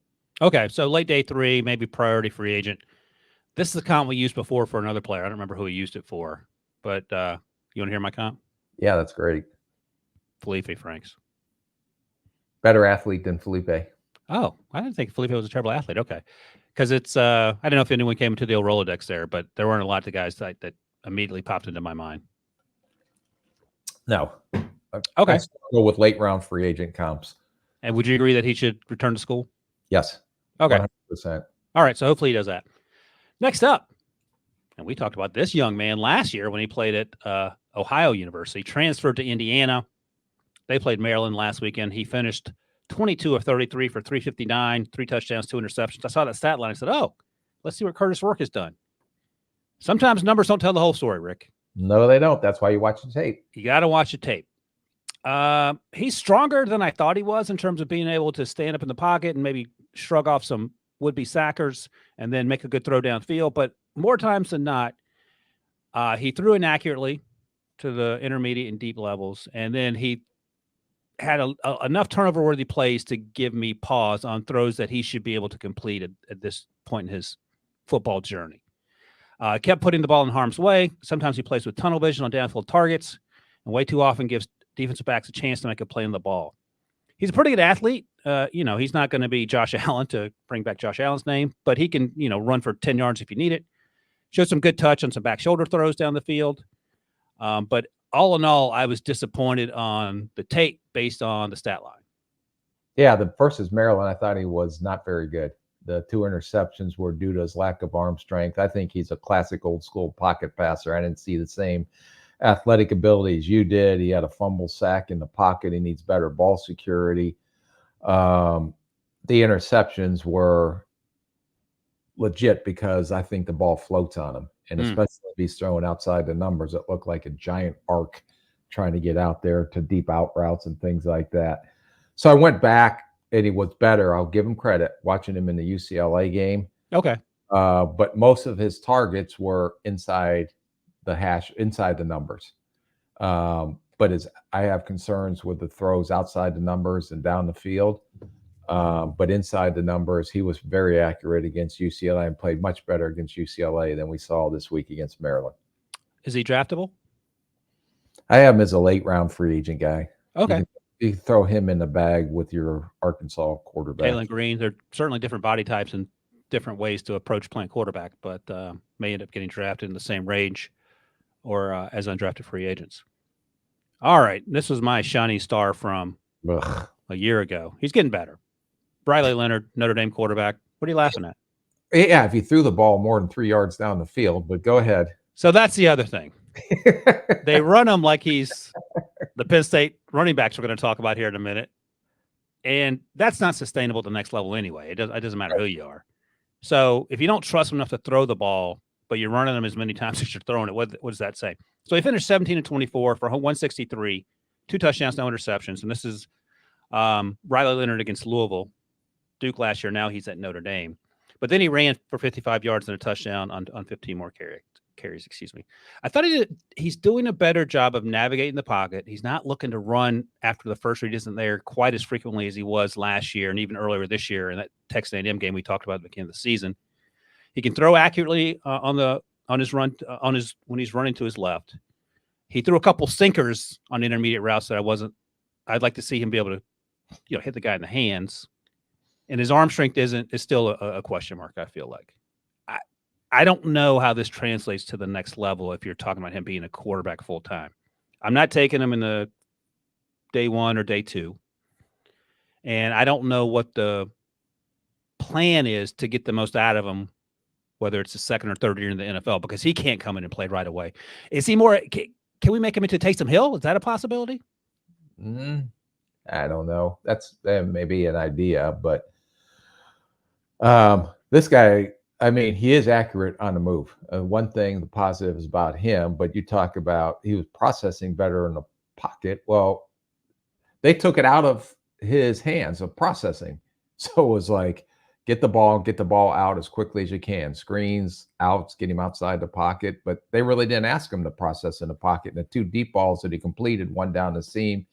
Okay, so late day 3, maybe priority free agent. This is the comp we used before for another player. I don't remember who we used it for, but you want to hear my comp?
Yeah, that's great.
Felipe Franks.
Better athlete than Felipe.
Oh, I didn't think Felipe was a terrible athlete. Okay. Because it's, I don't know if anyone came into the old Rolodex there, but there weren't a lot of guys that immediately popped into my mind.
No.
Okay.
I struggle with late round free agent comps.
And would you agree that he should return to school?
Yes.
Okay.
100%.
All right. So hopefully he does that. Next up, and we talked about this young man last year when he played at Ohio University, transferred to Indiana. They played Maryland last weekend. He finished 22 of 33 for 359, 3 touchdowns, 2 interceptions. I saw that stat line. I said, oh, let's see what Curtis Rourke has done. Sometimes numbers don't tell the whole story, Rick.
No, they don't. That's why you watch the tape.
You got to watch the tape. He's stronger than I thought he was in terms of being able to stand up in the pocket and maybe shrug off some would-be sackers and then make a good throw downfield. But more times than not, he threw inaccurately to the intermediate and deep levels, and then he had enough turnover-worthy plays to give me pause on throws that he should be able to complete at this point in his football journey. Kept putting the ball in harm's way. Sometimes he plays with tunnel vision on downfield targets, and way too often gives defensive backs a chance to make a play on the ball. He's a pretty good athlete. He's not going to be Josh Allen, to bring back Josh Allen's name, but he can, run for 10 yards if you need it. Showed some good touch on some back shoulder throws down the field. But all in all, I was disappointed on the tape based on the stat line.
Yeah, the versus Maryland, I thought he was not very good. The 2 interceptions were due to his lack of arm strength. I think he's a classic old school pocket passer. I didn't see the same athletic ability as you did. He had a fumble sack in the pocket. He needs better ball security. The interceptions were legit because I think the ball floats on him. And especially if he's throwing outside the numbers, it looked like a giant arc trying to get out there to deep out routes and things like that. So I went back and he was better. I'll give him credit watching him in the UCLA game.
Okay.
But most of his targets were inside the hash, inside the numbers. But I have concerns with the throws outside the numbers and down the field. But inside the numbers, he was very accurate against UCLA and played much better against UCLA than we saw this week against Maryland.
Is he draftable?
I have him as a late round free agent guy.
Okay.
You can throw him in the bag with your Arkansas quarterback.
Jalen Green, they're certainly different body types and different ways to approach playing quarterback, but may end up getting drafted in the same range or as undrafted free agents. All right. This was my shining star from a year ago. He's getting better. Riley Leonard, Notre Dame quarterback. What are you laughing at?
Yeah, if he threw the ball more than 3 yards down the field, but go ahead.
So that's the other thing. They run him like he's the Penn State running backs we're going to talk about here in a minute. And that's not sustainable at the next level anyway. It doesn't matter who you are. So if you don't trust him enough to throw the ball, but you're running them as many times as you're throwing it, what does that say? So he finished 17 and 24 for 163, 2 touchdowns, no interceptions. And this is Riley Leonard against Louisville, Duke last year. Now he's at Notre Dame. But then he ran for 55 yards and a touchdown on 15 more carries. Excuse me. I thought he's doing a better job of navigating the pocket. He's not looking to run after the first read isn't there quite as frequently as he was last year and even earlier this year in that Texas A&M game we talked about at the beginning of the season. He can throw accurately when he's running to his left. He threw a couple sinkers on intermediate routes that I'd like to see him be able to, hit the guy in the hands. And his arm strength is still a question mark, I feel like. I don't know how this translates to the next level if you're talking about him being a quarterback full time. I'm not taking him in the day 1 or day 2. And I don't know what the plan is to get the most out of him, whether it's the second or third year in the NFL, because he can't come in and play right away. Is he more – can we make him into Taysom Hill? Is that a possibility?
I don't know. That's maybe an idea, but this guy, I mean, he is accurate on the move. One thing, the positive is about him, but you talk about he was processing better in the pocket. Well, they took it out of his hands of processing. So it was like, get the ball out as quickly as you can. Screens, outs, get him outside the pocket. But they really didn't ask him to process in the pocket. And the 2 deep balls that he completed, one down the seam,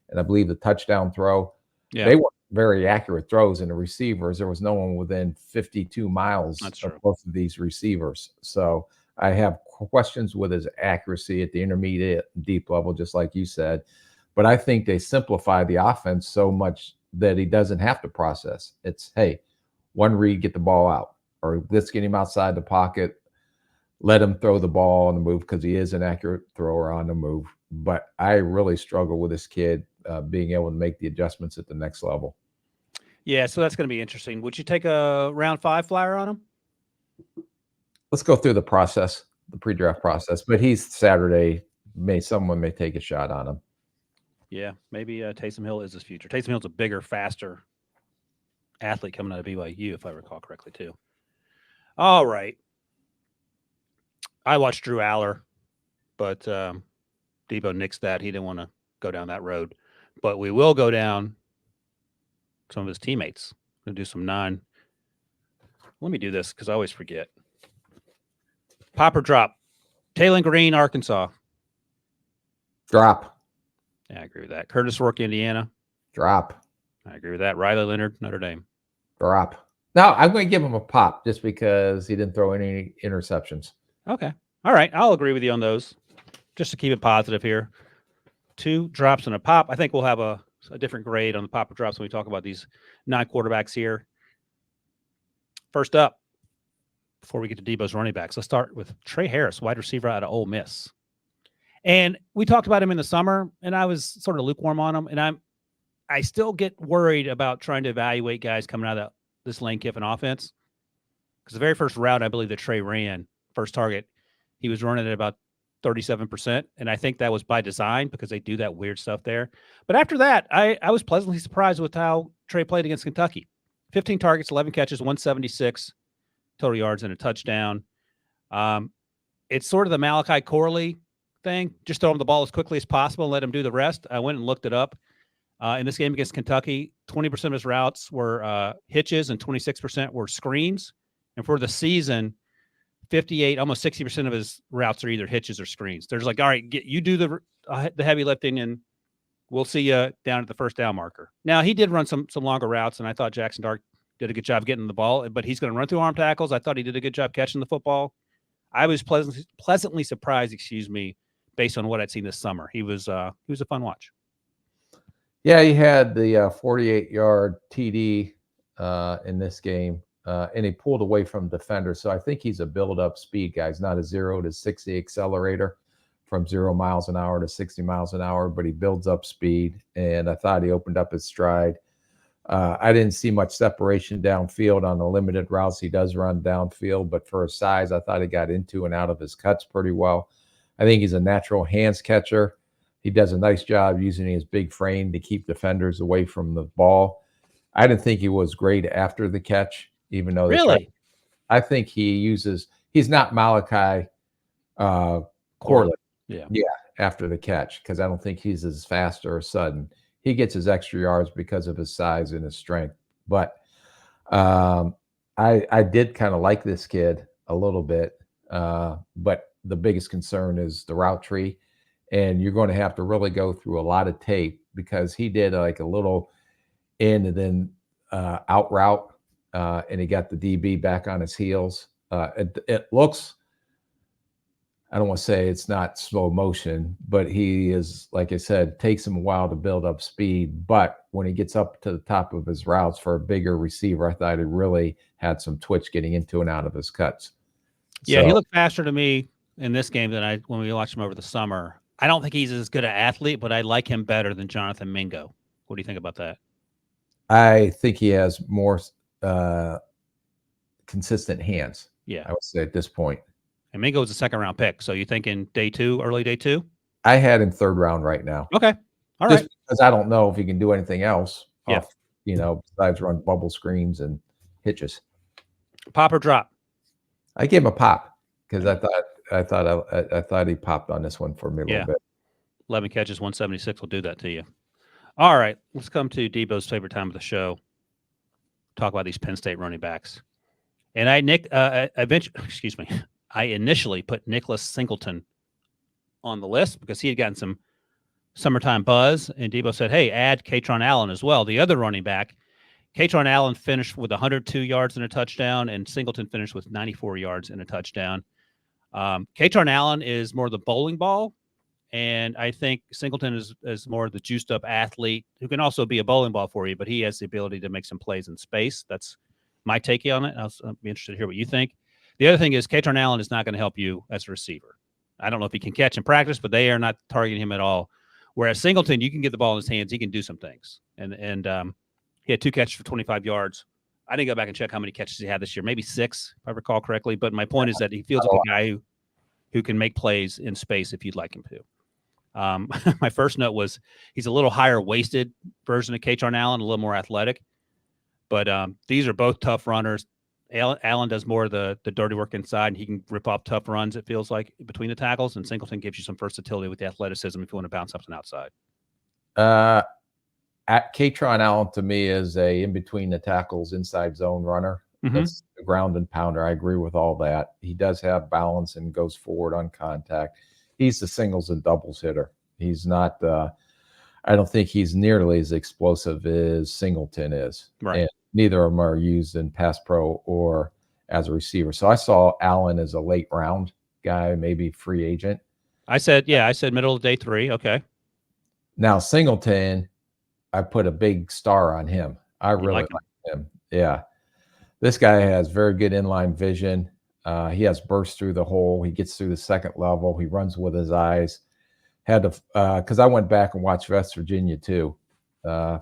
and I believe the touchdown throw, they were very accurate throws in the receivers. There was no one within 52 miles of both of these receivers. So I have questions with his accuracy at the intermediate and deep level, just like you said. But I think they simplify the offense so much that he doesn't have to process. It's, hey, one read, get the ball out, or let's get him outside the pocket, let him throw the ball on the move because he is an accurate thrower on the move. But I really struggle with this kid being able to make the adjustments at the next level.
Yeah, so that's going to be interesting. Would you take a round 5 flyer on him?
Let's go through the process, the pre-draft process. But he's Saturday. Someone may take a shot on him.
Yeah, maybe Taysom Hill is his future. Taysom Hill's a bigger, faster athlete coming out of BYU, if I recall correctly, too. All right. I watched Drew Aller, but Debo nixed that. He didn't want to go down that road. But we will go down some of his teammates. We'll do some let me do this because I always forget. Pop or drop. Taylor Green, Arkansas.
Drop.
Yeah, I agree with that. Curtis Rourke, Indiana.
Drop.
I agree with that. Riley Leonard, Notre Dame.
Drop. No, I'm going to give him a pop just because he didn't throw any interceptions.
Okay. All right. I'll agree with you on those. Just to keep it positive here. 2 drops and a pop. I think we'll have a different grade on the pop or drops when we talk about these 9 quarterbacks here. First up, before we get to Debo's running backs, let's start with Trey Harris, wide receiver out of Ole Miss. And we talked about him in the summer, and I was sort of lukewarm on him. And I still get worried about trying to evaluate guys coming out of this Lane Kiffin offense. Because the very first route, I believe that Trey ran, first target, he was running at about 37%. And I think that was by design because they do that weird stuff there. But after that, I was pleasantly surprised with how Trey played against Kentucky. 15 targets, 11 catches, 176 total yards and a touchdown. It's sort of the Malachi Corley thing. Just throw him the ball as quickly as possible and let him do the rest. I went and looked it up. In this game against Kentucky, 20% of his routes were hitches and 26% were screens. And for the season, 58, almost 60% of his routes are either hitches or screens. There's like, all right, you do the heavy lifting, and we'll see you down at the first down marker. Now, he did run some longer routes, and I thought Jackson Dart did a good job getting the ball, but he's going to run through arm tackles. I thought he did a good job catching the football. I was pleasantly surprised, based on what I'd seen this summer. He was a fun watch.
Yeah, he had the 48-yard TD in this game, and he pulled away from defenders. So I think he's a build-up speed guy. He's not a 0 to 60 accelerator from 0 miles an hour to 60 miles an hour, but he builds up speed, and I thought he opened up his stride. I didn't see much separation downfield on the limited routes he does run downfield, but for his size, I thought he got into and out of his cuts pretty well. I think he's a natural hands catcher. He does a nice job using his big frame to keep defenders away from the ball. I didn't think he was great after the catch, even though
really,
I think he's not Malachi Corlett.
Yeah,
after the catch, because I don't think he's as fast or sudden. He gets his extra yards because of his size and his strength. But I did kind of like this kid a little bit. But the biggest concern is the route tree. And you're going to have to really go through a lot of tape, because he did like a little in and then out route, and he got the DB back on his heels. It looks, I don't want to say it's not slow motion, but he is, like I said, takes him a while to build up speed. But when he gets up to the top of his routes for a bigger receiver, I thought he really had some twitch getting into and out of his cuts.
Yeah, he looked faster to me in this game than when we watched him over the summer. I don't think he's as good an athlete, but I like him better than Jonathan Mingo. What do you think about that?
I think he has more consistent hands.
Yeah,
I would say at this point.
And Mingo was a second-round pick. So you thinking early day two?
I had him third round right now.
Okay. All right.
Because I don't know if he can do anything else.
Yeah.
Besides run bubble screens and hitches.
Pop or drop?
I gave him a pop because I thought he popped on this one for me a little bit.
11 catches, 176 will do that to you. All right. Let's come to Debo's favorite time of the show. Talk about these Penn State running backs. And I initially put Nicholas Singleton on the list because he had gotten some summertime buzz, and Debo said, hey, add Katron Allen as well. The other running back, Katron Allen finished with 102 yards and a touchdown, and Singleton finished with 94 yards and a touchdown. Katron Allen is more the bowling ball, and I think Singleton is more the juiced-up athlete who can also be a bowling ball for you, but he has the ability to make some plays in space. That's my take on it. I'll be interested to hear what you think. The other thing is Katron Allen is not going to help you as a receiver. I don't know if he can catch in practice, but they are not targeting him at all. Whereas Singleton, you can get the ball in his hands. He can do some things. And he had 2 catches for 25 yards. I didn't go back and check how many catches he had this year. Maybe 6, if I recall correctly. But my point is that he feels like a guy who can make plays in space if you'd like him to. My first note was he's a little higher waisted version of Katron Allen, a little more athletic. But these are both tough runners. Allen does more of the dirty work inside, and he can rip off tough runs, it feels like, between the tackles. And Singleton gives you some versatility with the athleticism if you want to bounce something outside.
Katron Allen, to me, is a in-between the tackles inside zone runner.
Mm-hmm.
That's the ground and pounder. I agree with all that. He does have balance and goes forward on contact. He's the singles and doubles hitter. He's not I don't think he's nearly as explosive as Singleton is.
Right.
And neither of them are used in pass pro or as a receiver. So I saw Allen as a late round guy, maybe free agent.
I said middle of day 3. Okay.
Now Singleton, I put a big star on him. I really like him. Yeah. This guy has very good inline vision. He has burst through the hole. He gets through the second level. He runs with his eyes. Had to, because I went back and watched West Virginia too.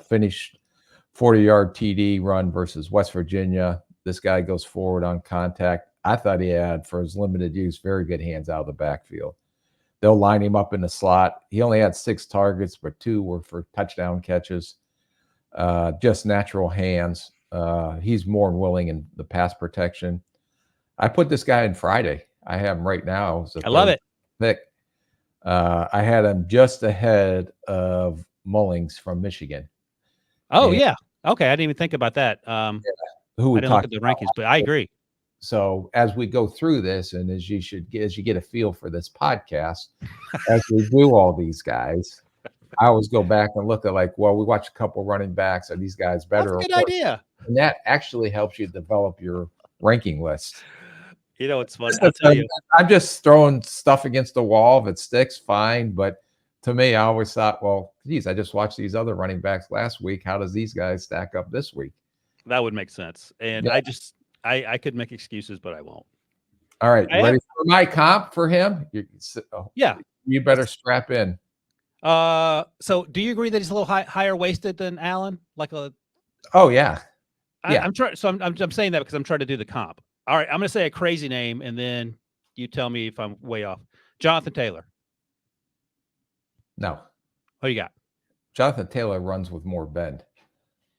Finished 40-yard TD run versus West Virginia. This guy goes forward on contact. I thought he had, for his limited use, very good hands out of the backfield. They'll line him up in the slot. He only had 6 targets, but 2 were for touchdown catches. Just natural hands. He's more than willing in the pass protection. I put this guy in Friday. I have him right now.
I love it.
Pick. I had him just ahead of Mullings from Michigan.
Oh, yeah. Okay. I didn't even think about that.
Who we
I didn't look at the rankings, but I agree.
So as we go through this, and as you get a feel for this podcast, as we do all these guys, I always go back and look at we watch a couple running backs. Are these guys better?
That's a good idea.
And that actually helps you develop your ranking list.
You know, it's funny. I'll tell you.
I'm just throwing stuff against the wall. If it sticks, fine. But to me, I always thought, well, geez, I just watched these other running backs last week. How does these guys stack up this week?
That would make sense. And
Yeah.
I could make excuses, but I won't.
All right, ready for my comp for him?
Yeah.
You better strap in.
So do you agree that he's a little higher waisted than Allen?
Oh yeah. Yeah.
I'm trying. So I'm saying that because I'm trying to do the comp. All right, I'm going to say a crazy name, and then you tell me if I'm way off. Jonathan Taylor.
No.
What do you got?
Jonathan Taylor runs with more bend.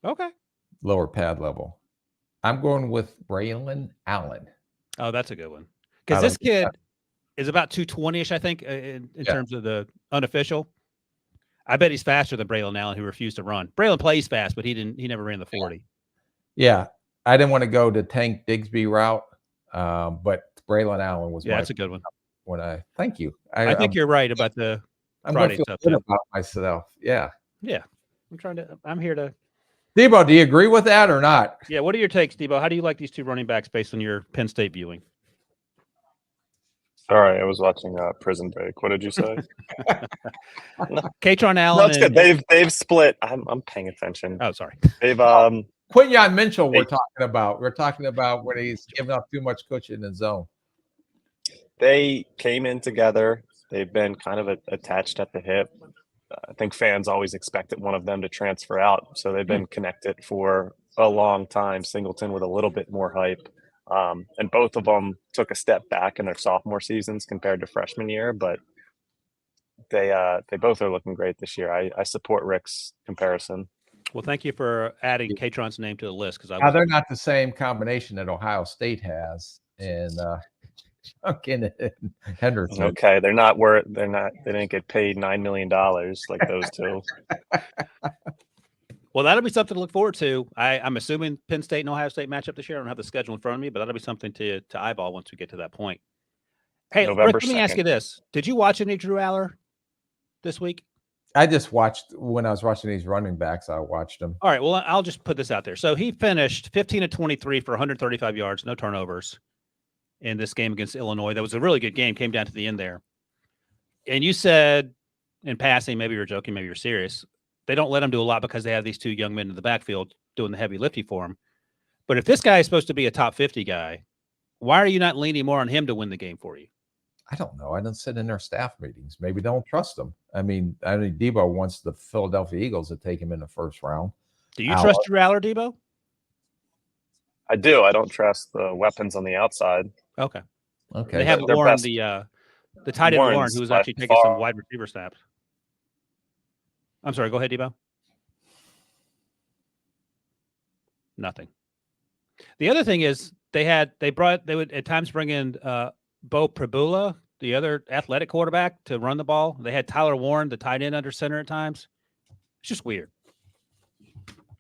Okay.
Lower pad level. I'm going with Braylon Allen.
Oh, that's a good one. Because this kid is about 220-ish, I think, in terms of the unofficial. I bet he's faster than Braylon Allen, who refused to run. Braylon plays fast, but he never ran the 40.
Yeah. I didn't want to go the Tank Digsby route, but Braylon Allen was
that's a good one.
Thank you.
I think you're right about the Friday stuff.
Good about myself. Yeah.
Yeah. I'm here to.
Debo, do you agree with that or not?
Yeah. What are your takes, Debo? How do you like these two running backs based on your Penn State viewing?
Sorry, I was watching Prison Break. What did you say?
Katron Allen.
No, it's good. They've split. I'm paying attention.
Oh, sorry.
They've
Quinyon Mitchell, we're talking about. We're talking about when he's giving up too much cushion in zone.
They came in together. They've been kind of attached at the hip. I think fans always expected one of them to transfer out, so they've been connected for a long time. Singleton with a little bit more hype, and both of them took a step back in their sophomore seasons compared to freshman year, but they both are looking great this year. I support Rick's comparison.
Well, thank you for adding Katron's name to the list because
they're not the same combination that Ohio State has, and Henderson.
Okay, they didn't get paid $9 million like those two.
Well, that'll be something to look forward to. I'm assuming Penn State and Ohio State match up this year. I don't have the schedule in front of me, but that'll be something to eyeball once we get to that point. Hey, Rick, let me ask you this. Did you watch any Drew Aller this week?
I just watched when I was watching these running backs. I watched them.
All right. Well, I'll just put this out there. So he finished 15 of 23 for 135 yards, no turnovers in this game against Illinois. That was a really good game. Came down to the end there. And you said in passing, maybe you're joking, maybe you're serious. They don't let him do a lot because they have these two young men in the backfield doing the heavy lifting for him. But if this guy is supposed to be a top 50 guy, why are you not leaning more on him to win the game for you?
I don't know. I don't sit in their staff meetings. Maybe they don't trust him. I mean, Debo wants the Philadelphia Eagles to take him in the first round.
Do you trust Drew Aller, Debo?
I do. I don't trust the weapons on the outside.
Okay.
Okay.
They have Warren, the tight end Warren, who was actually taking some wide receiver snaps. I'm sorry. Go ahead, Debo. Nothing. The other thing is they would at times bring in Bo Prabula, the other athletic quarterback, to run the ball. They had Tyler Warren, the tight end, under center at times. It's just weird.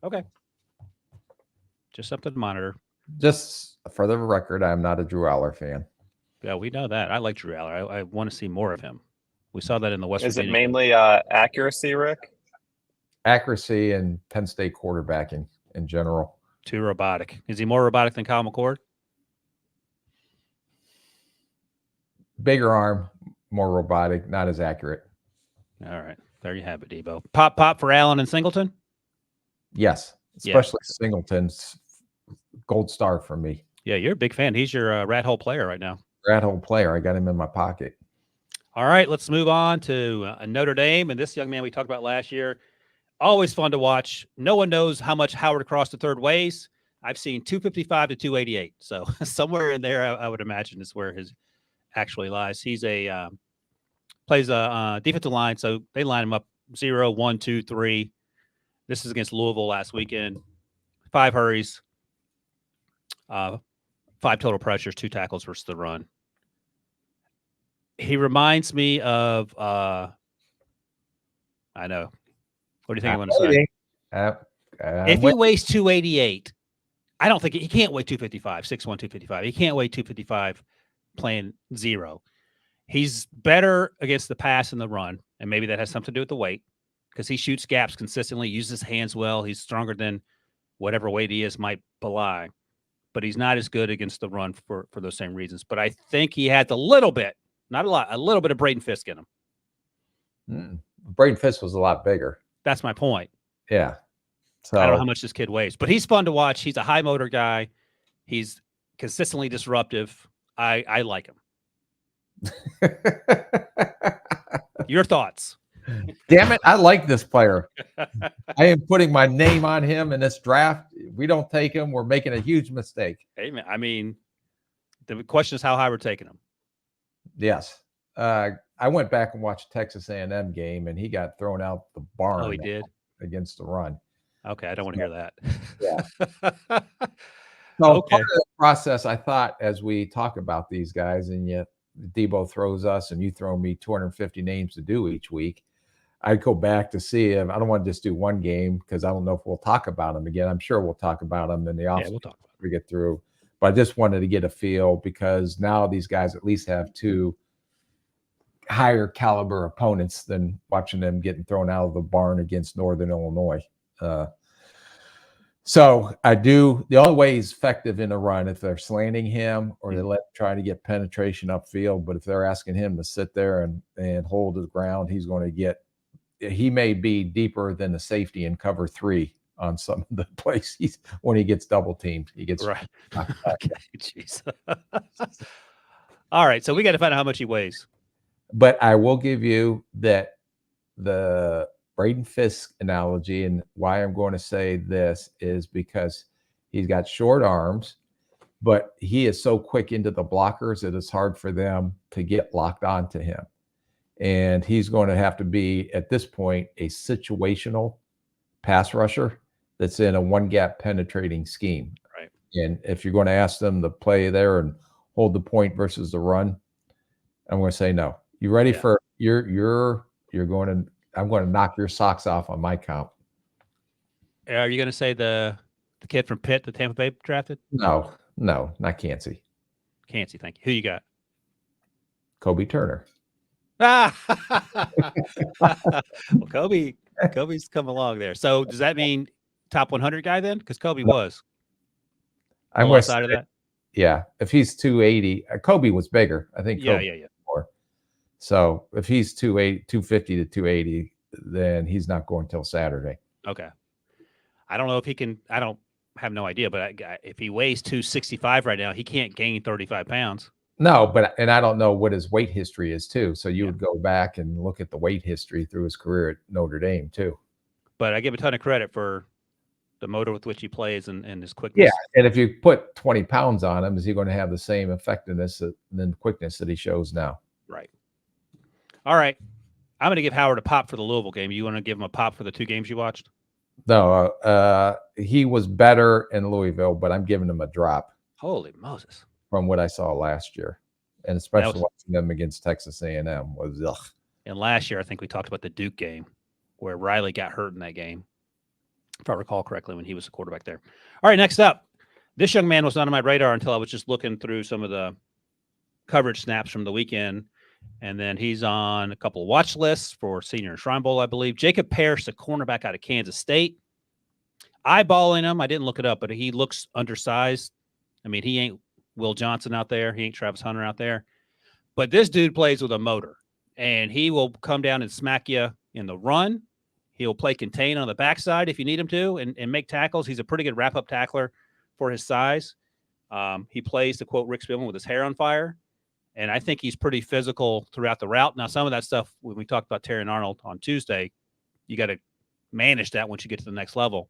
Okay. Just something to monitor.
Just for the record, I'm not a Drew Aller fan.
Yeah, we know that. I like Drew Aller. I want to see more of him. We saw that in the West
Is
Virginia.
it mainly accuracy, Rick?
Accuracy and Penn State quarterbacking in general.
Too robotic. Is he more robotic than Kyle McCord?
Bigger arm, more robotic, not as accurate.
All right. There you have it, Debo. Pop for Allen and Singleton?
Yes. Especially Singleton's gold star for me.
Yeah, you're a big fan. He's your rat hole player right now.
Rat hole player. I got him in my pocket.
All right, let's move on to Notre Dame. And this young man we talked about last year, always fun to watch. No one knows how much Howard crossed the third ways. I've seen 255 to 288. So somewhere in there, I would imagine is where his actually lies. He's plays a defensive line, so they line him up 0, 1, 2, 3. This is against Louisville last weekend. 5 hurries, 5 total pressures, 2 tackles versus the run. He reminds me of I know. What do you think I'm going to say? If he weighs 288, I don't think he can't weigh 255, 6'1", 255. He can't weigh 255 playing 0. He's better against the pass and the run, and maybe that has something to do with the weight because he shoots gaps consistently, uses his hands well. He's stronger than whatever weight he is might belie. but he's not as good against the run for those same reasons. But I think he had a little bit, not a lot, a little bit of Braden Fisk in him.
Braden Fisk was a lot bigger.
That's my point.
Yeah. So
I don't know how much this kid weighs, but he's fun to watch. He's a high motor guy. He's consistently disruptive. I like him. Your thoughts?
Damn it, I like this player. I am putting my name on him in this draft. If we don't take him, we're making a huge mistake.
Hey, man, I mean, the question is how high we're taking him.
Yes. I went back and watched Texas A&M game, and he got thrown out the barn.
Oh, he did?
Against the run.
Okay, I don't want to hear that.
Yeah. So
Okay.
part of the process, I thought, as we talk about these guys, and yet Debo throws us and you throw me 250 names to do each week, I'd go back to see if I don't want to just do one game because I don't know if we'll talk about them again. I'm sure we'll talk about them in the offseason.
Yeah, we'll talk about
we get through. But I just wanted to get a feel because now these guys at least have two higher caliber opponents than watching them getting thrown out of the barn against Northern Illinois. So I do. The only way he's effective in a run if they're slanting him or they let him try to get penetration upfield. But if they're asking him to sit there and hold his ground, he's going to get. He may be deeper than the safety in cover 3 on some of the plays. When he gets double teamed, he gets
right. Okay, jeez. All right, so we got to find out how much he weighs.
But I will give you that the Braden Fisk analogy, and why I'm going to say this is because he's got short arms, but he is so quick into the blockers that it's hard for them to get locked onto him. And he's going to have to be, at this point, a situational pass rusher that's in a one-gap penetrating scheme.
Right.
And if you're going to ask them to play there and hold the point versus the run, I'm going to say no. You ready for you're going to I'm going to knock your socks off on my count.
Are you going to say the kid from Pitt, the Tampa Bay drafted?
No, not Cansey.
Cansey, thank you. Who you got?
Kobe Turner.
Well, Kobe's come along there. So does that mean top 100 guy then? Because Kobe was.
I'm
on side of that.
Yeah, if he's 280, Kobe was bigger. I think.
Yeah.
More. So if he's 250 to 280, then he's not going till Saturday.
Okay. I don't know if he can. I don't have no idea, but if he weighs 265 right now, he can't gain 35 pounds.
No, and I don't know what his weight history is too. So you would go back and look at the weight history through his career at Notre Dame too.
But I give a ton of credit for the motor with which he plays and his quickness.
Yeah, and if you put 20 pounds on him, is he going to have the same effectiveness and quickness that he shows now?
Right. All right. I'm going to give Howard a pop for the Louisville game. You want to give him a pop for the 2 games you watched?
No, he was better in Louisville, but I'm giving him a drop.
Holy Moses. From
what I saw last year, and especially watching them against Texas A&M was ugh.
And last year, I think we talked about the Duke game where Riley got hurt in that game, if I recall correctly, when he was the quarterback there. All right, next up. This young man was not on my radar until I was just looking through some of the coverage snaps from the weekend. And then he's on a couple of watch lists for Senior and Shrine Bowl, I believe. Jacob Parrish, the cornerback out of Kansas State. Eyeballing him, I didn't look it up, but he looks undersized. I mean, he ain't Will Johnson out there. He ain't Travis Hunter out there. But this dude plays with a motor, and he will come down and smack you in the run. He'll play contain on the backside if you need him to and make tackles. He's a pretty good wrap-up tackler for his size. He plays, to quote Rick Spielman, with his hair on fire. And I think he's pretty physical throughout the route. Now, some of that stuff, when we talked about Terry and Arnold on Tuesday, you got to manage that once you get to the next level.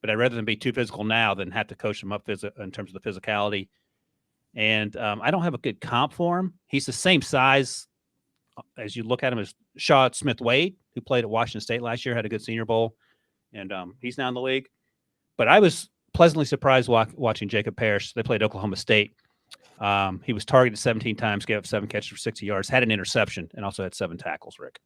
But I'd rather than be too physical now than have to coach him up in terms of the physicality. And I don't have a good comp for him. He's the same size as you look at him as Shaw Smith-Wade, who played at Washington State last year, had a good Senior Bowl, and he's now in the league. But I was pleasantly surprised watching Jacob Parrish. They played Oklahoma State. He was targeted 17 times, gave up 7 catches for 60 yards, had an interception, and also had 7 tackles, Rick.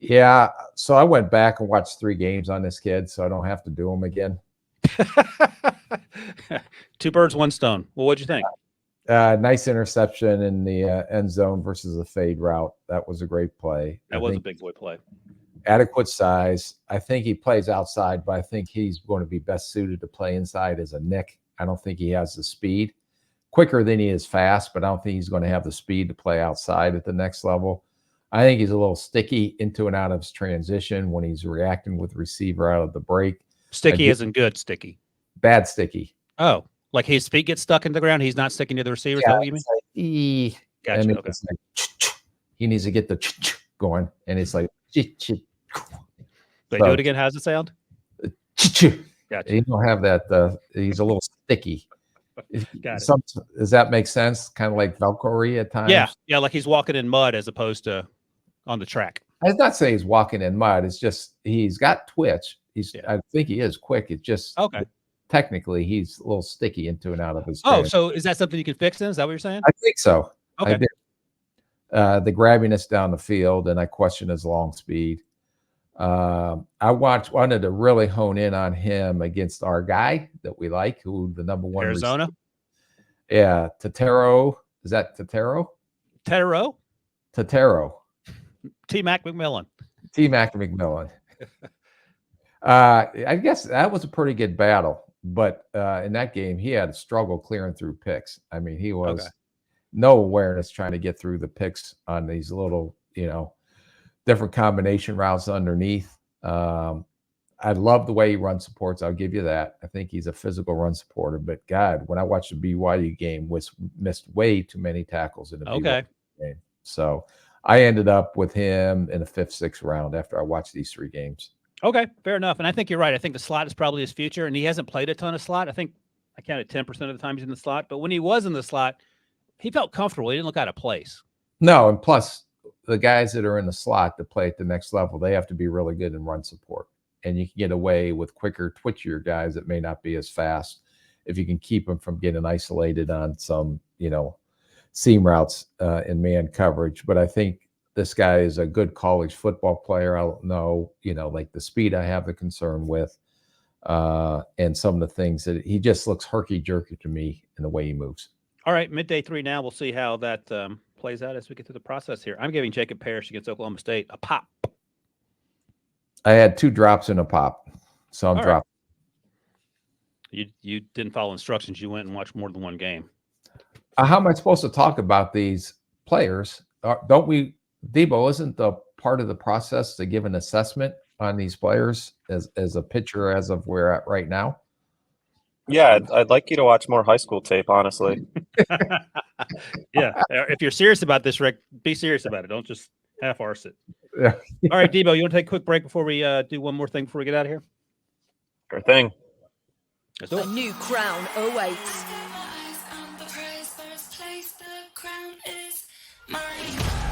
Yeah, so I went back and watched 3 games on this kid, so I don't have to do them again.
2 birds, 1 stone. Well, what'd you think?
Nice interception in the end zone versus a fade route. That was a great play.
That was a big boy play.
Adequate size. I think he plays outside, but I think he's going to be best suited to play inside as a nick. I don't think he has the speed. Quicker than he is fast, but I don't think he's going to have the speed to play outside at the next level. I think he's a little sticky into and out of his transition when he's reacting with receiver out of the break.
Sticky isn't good sticky.
Bad sticky.
Oh, like his feet get stuck in the ground. He's not sticking to the receiver. Is that what you mean? Gotcha.
And
Okay.
it's like, he needs to get the going. And it's like,
Wait, do it again. How's it sound?
gotcha.
Gotcha.
You don't have that. He's a little sticky.
Got it.
Does that make sense? Kind of like Velcro-y at times?
Yeah, like he's walking in mud as opposed to on the track.
I'm not saying he's walking in mud. It's just he's got twitch. I think he is quick. It's just technically he's a little sticky into and out of his.
Oh, so is that something you can fix then? Is that what you're saying?
I think so.
Okay.
I did. The grabbiness down the field, and I question his long speed. I wanted to really hone in on him against our guy that we like, who the number one
Arizona.
receiver. Yeah, Tatero. Is that Tatero? Tatero.
T-Mac McMillan.
T-Mac McMillan. I guess that was a pretty good battle, but in that game, he had a struggle clearing through picks. I mean, he was no awareness trying to get through the picks on these little, different combination routes underneath. I love the way he runs supports. I'll give you that. I think he's a physical run supporter, but God, when I watched the BYU game, missed way too many tackles in the BYU game. So I ended up with him in the 5th, 6th round after I watched these 3 games.
Okay, fair enough. And I think you're right. I think the slot is probably his future, and he hasn't played a ton of slot. I think I counted 10% of the time he's in the slot, but when he was in the slot, he felt comfortable. He didn't look out of place.
No, and plus the guys that are in the slot to play at the next level, they have to be really good in run support. And you can get away with quicker, twitchier guys that may not be as fast if you can keep them from getting isolated on some, seam routes in man coverage. But I think this guy is a good college football player. I don't know, like the speed I have the concern with and some of the things that he just looks herky-jerky to me in the way he moves.
All right, midday 3 now. We'll see how that plays out as we get through the process here. I'm giving Jacob Parrish against Oklahoma State a pop.
I had 2 drops and a pop, so I'm dropping.
You didn't follow instructions. You went and watched more than one game.
How am I supposed to talk about these players? Don't we, Debo, isn't the part of the process to give an assessment on these players as a pitcher as of where we're at right now?
Yeah, I'd like you to watch more high school tape, honestly.
Yeah. If you're serious about this, Rick, be serious about it. Don't just half-arse it.
Yeah.
All right, Debo, you want to take a quick break before we do one more thing before we get out of here?
Sure thing.
Let's do it.
A new crown awaits.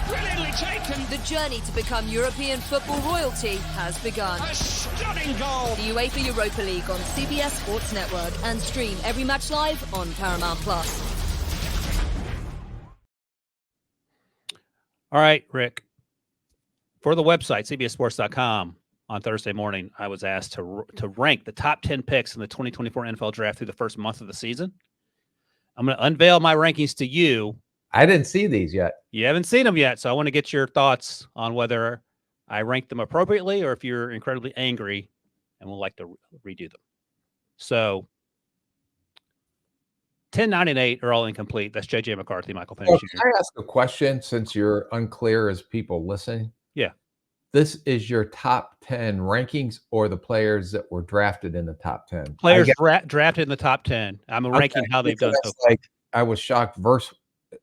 Brilliantly taken.
The journey to become European football royalty has begun.
A stunning goal.
The UEFA Europa League on CBS Sports Network and stream every match live on Paramount Plus.
All right, Rick. For the website, cbssports.com, on Thursday morning, I was asked to rank the top 10 picks in the 2024 NFL Draft through the first month of the season. I'm going to unveil my rankings to you.
I didn't see these yet.
You haven't seen them yet, so I want to get your thoughts on whether I ranked them appropriately or if you're incredibly angry and would like to redo them. So 10, 9, and 8 are all incomplete. That's J.J. McCarthy, Michael Penix Jr.
Can I ask a question since you're unclear as people listen?
Yeah.
This is your top 10 rankings or the players that were drafted in the top 10?
Players drafted in the top 10. I'm ranking how they've done so far.
I was shocked.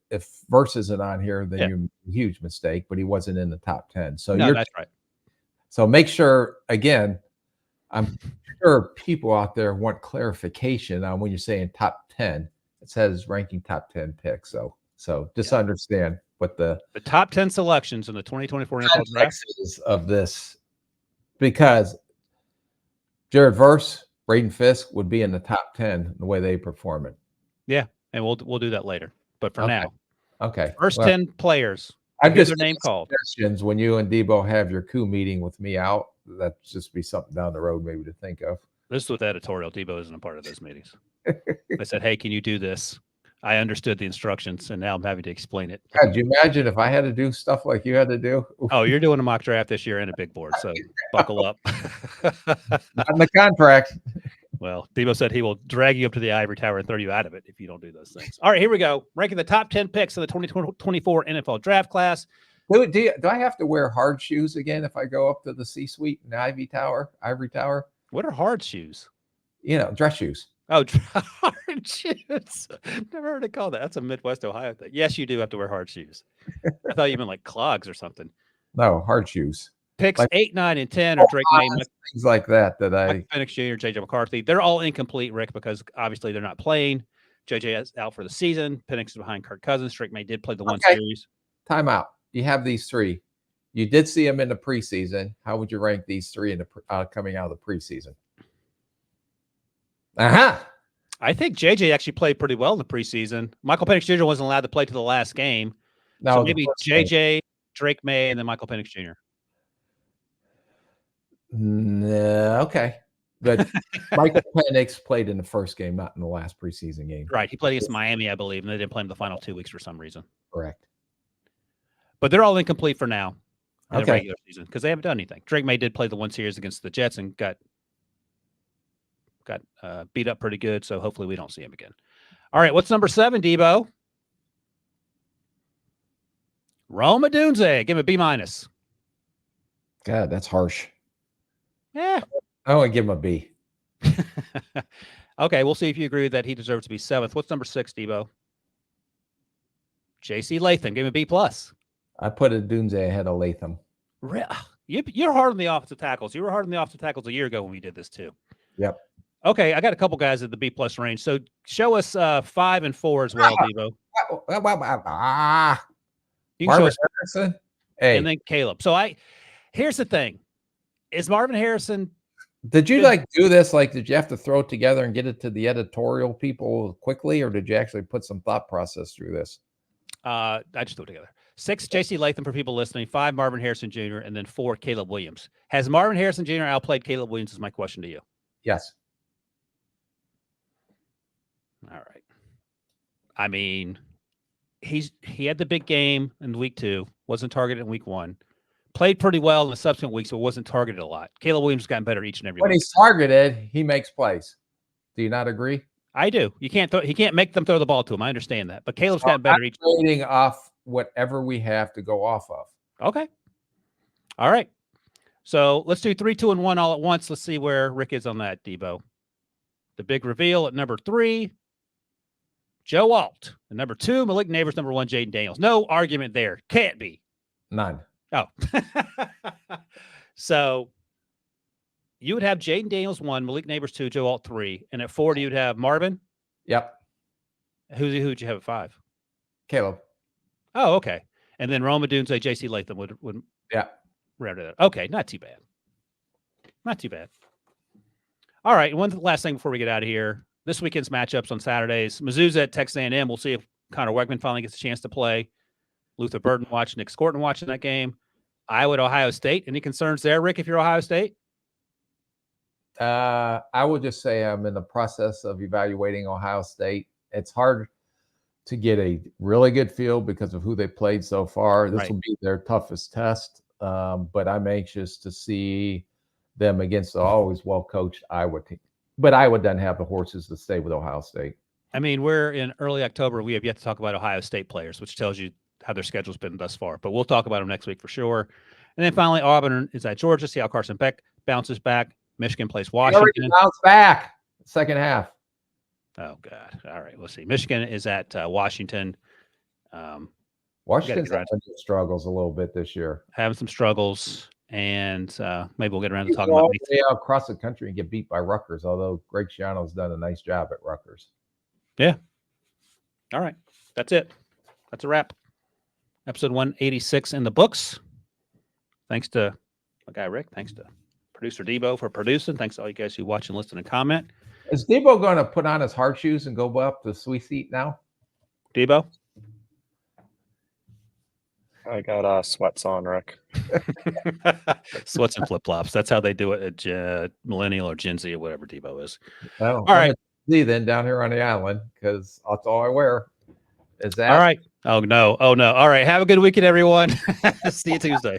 If Verse isn't on here, then you're a huge mistake, but he wasn't in the top 10. So
that's right.
So make sure, again, I'm sure people out there want clarification on when you're saying top 10. It says ranking top 10 picks. So just understand what the
top 10 selections in the 2024 NFL Draft
is of this, because Jared Verse, Braden Fisk would be in the top 10 the way they perform it.
Yeah, and we'll do that later. But for now, first 10 players.
I've just
their name called.
Suggestions when you and Debo have your coup meeting with me out. That just be something down the road maybe to think of.
This is with editorial. Debo isn't a part of those meetings. I said, "Hey, can you do this?" I understood the instructions, and now I'm having to explain it.
Could you imagine if I had to do stuff like you had to do?
Oh, you're doing a mock draft this year and a big board, so buckle up.
Not in the contract.
Well, Debo said he will drag you up to the ivory tower and throw you out of it if you don't do those things. All right, here we go. Ranking the top 10 picks of the 2024 NFL draft class.
Do I have to wear hard shoes again if I go up to the C-suite in the ivory tower?
What are hard shoes?
Dress shoes.
Oh, hard shoes. Never heard it called that. That's a Midwest Ohio thing. Yes, you do have to wear hard shoes. I thought you meant like clogs or something.
No, hard shoes.
Picks
Like
8, 9, and 10 are Drake May,
things like that.
Michael Penix Jr., JJ McCarthy. They're all incomplete, Rick, because obviously they're not playing. JJ is out for the season. Penix is behind Kirk Cousins. Drake May did play the one series.
Time out. You have these three. You did see them in the preseason. How would you rank these three in the coming out of the preseason?
I think JJ actually played pretty well in the preseason. Michael Penix Jr. wasn't allowed to play to the last game.
No,
so maybe JJ, Drake May, and then Michael Penix Jr.
Okay. But Michael Penix played in the first game, not in the last preseason game.
Right. He played against Miami, I believe, and they didn't play him the final 2 weeks for some reason.
Correct.
But they're all incomplete for now in the
Okay.
regular season because they haven't done anything. Drake May did play the one series against the Jets and got beat up pretty good, so hopefully we don't see him again. All right, what's number 7, Debo? Rome Odunze. Give him a B-.
God, that's harsh.
Yeah.
I want to give him a B.
Okay, we'll see if you agree that he deserves to be 7th. What's number 6, Debo? J.C. Latham. Give him a B+.
I put Odunze ahead of Latham.
You're hard on the offensive tackles. You were hard on the offensive tackles a year ago when we did this too.
Yep.
Okay, I got a couple guys at the B+ range. So show us 5 and 4 as well, Debo. You can show
Marvin
us,
Harrison. Hey,
and then Caleb. So here's the thing: is Marvin Harrison?
did you do this? Did you have to throw it together and get it to the editorial people quickly, or did you actually put some thought process through this?
I just threw it together. 6, J.C. Latham for people listening. 5, Marvin Harrison Jr., and then 4, Caleb Williams. Has Marvin Harrison Jr. outplayed Caleb Williams? Is my question to you.
Yes.
All right. I mean, he had the big game in week 2, wasn't targeted in week 1, played pretty well in the subsequent weeks, but wasn't targeted a lot. Caleb Williams has gotten better each and every
When
week.
he's targeted, he makes plays. Do you not agree?
I do. He can't make them throw the ball to him. I understand that, but Caleb's gotten better each.
Rating off whatever we have to go off of.
Okay. All right. So let's do 3, 2, and 1 all at once. Let's see where Rick is on that, Debo. The big reveal at number 3. Joe Alt. And number 2, Malik Neighbors. Number 1, Jaden Daniels. No argument there. Can't be.
None.
Oh. So you would have Jaden Daniels 1, Malik Neighbors 2, Joe Alt 3. And at 4, you would have Marvin.
Yep.
Who'd you have at 5?
Caleb.
Oh, okay. And then Rome Odunze, J.C. Latham would
Yeah.
round it out. Okay, not too bad. Not too bad. All right, one last thing before we get out of here. This weekend's matchups on Saturdays. Mizzou's at Texas A&M. We'll see if Connor Wegman finally gets a chance to play. Luther Burden watching, Nick Scorton watching that game. Iowa at Ohio State. Any concerns there, Rick, if you're Ohio State?
I will just say I'm in the process of evaluating Ohio State. It's hard to get a really good feel because of who they played so far. This will be their toughest test, but I'm anxious to see them against the always well-coached Iowa team. But Iowa doesn't have the horses to stay with Ohio State.
I mean, we're in early October. We have yet to talk about Ohio State players, which tells you how their schedule's been thus far. But we'll talk about them next week for sure. And then finally, Auburn is at Georgia. See how Carson Beck bounces back. Michigan plays Washington.
Bounce back second half.
Oh, God. All right. We'll see. Michigan is at Washington.
Washington's having struggles a little bit this year.
Having some struggles. And maybe we'll get around to talking
all
about
the way out across the country and get beat by Rutgers, although Greg Schiano's done a nice job at Rutgers.
Yeah. All right. That's it. That's a wrap. Episode 186 in the books. Thanks to my guy Rick. Thanks to producer Debo for producing. Thanks to all you guys who watch and listen and comment.
Is Debo going to put on his hard shoes and go up the sweet seat now?
Debo?
I got sweats on, Rick.
Sweats and flip-flops. That's how they do it at Millennial or Gen Z or whatever Debo is.
Well,
all right.
See then down here on the island because that's all I wear. Is that
all right? Oh no. All right. Have a good weekend, everyone. See you Tuesday.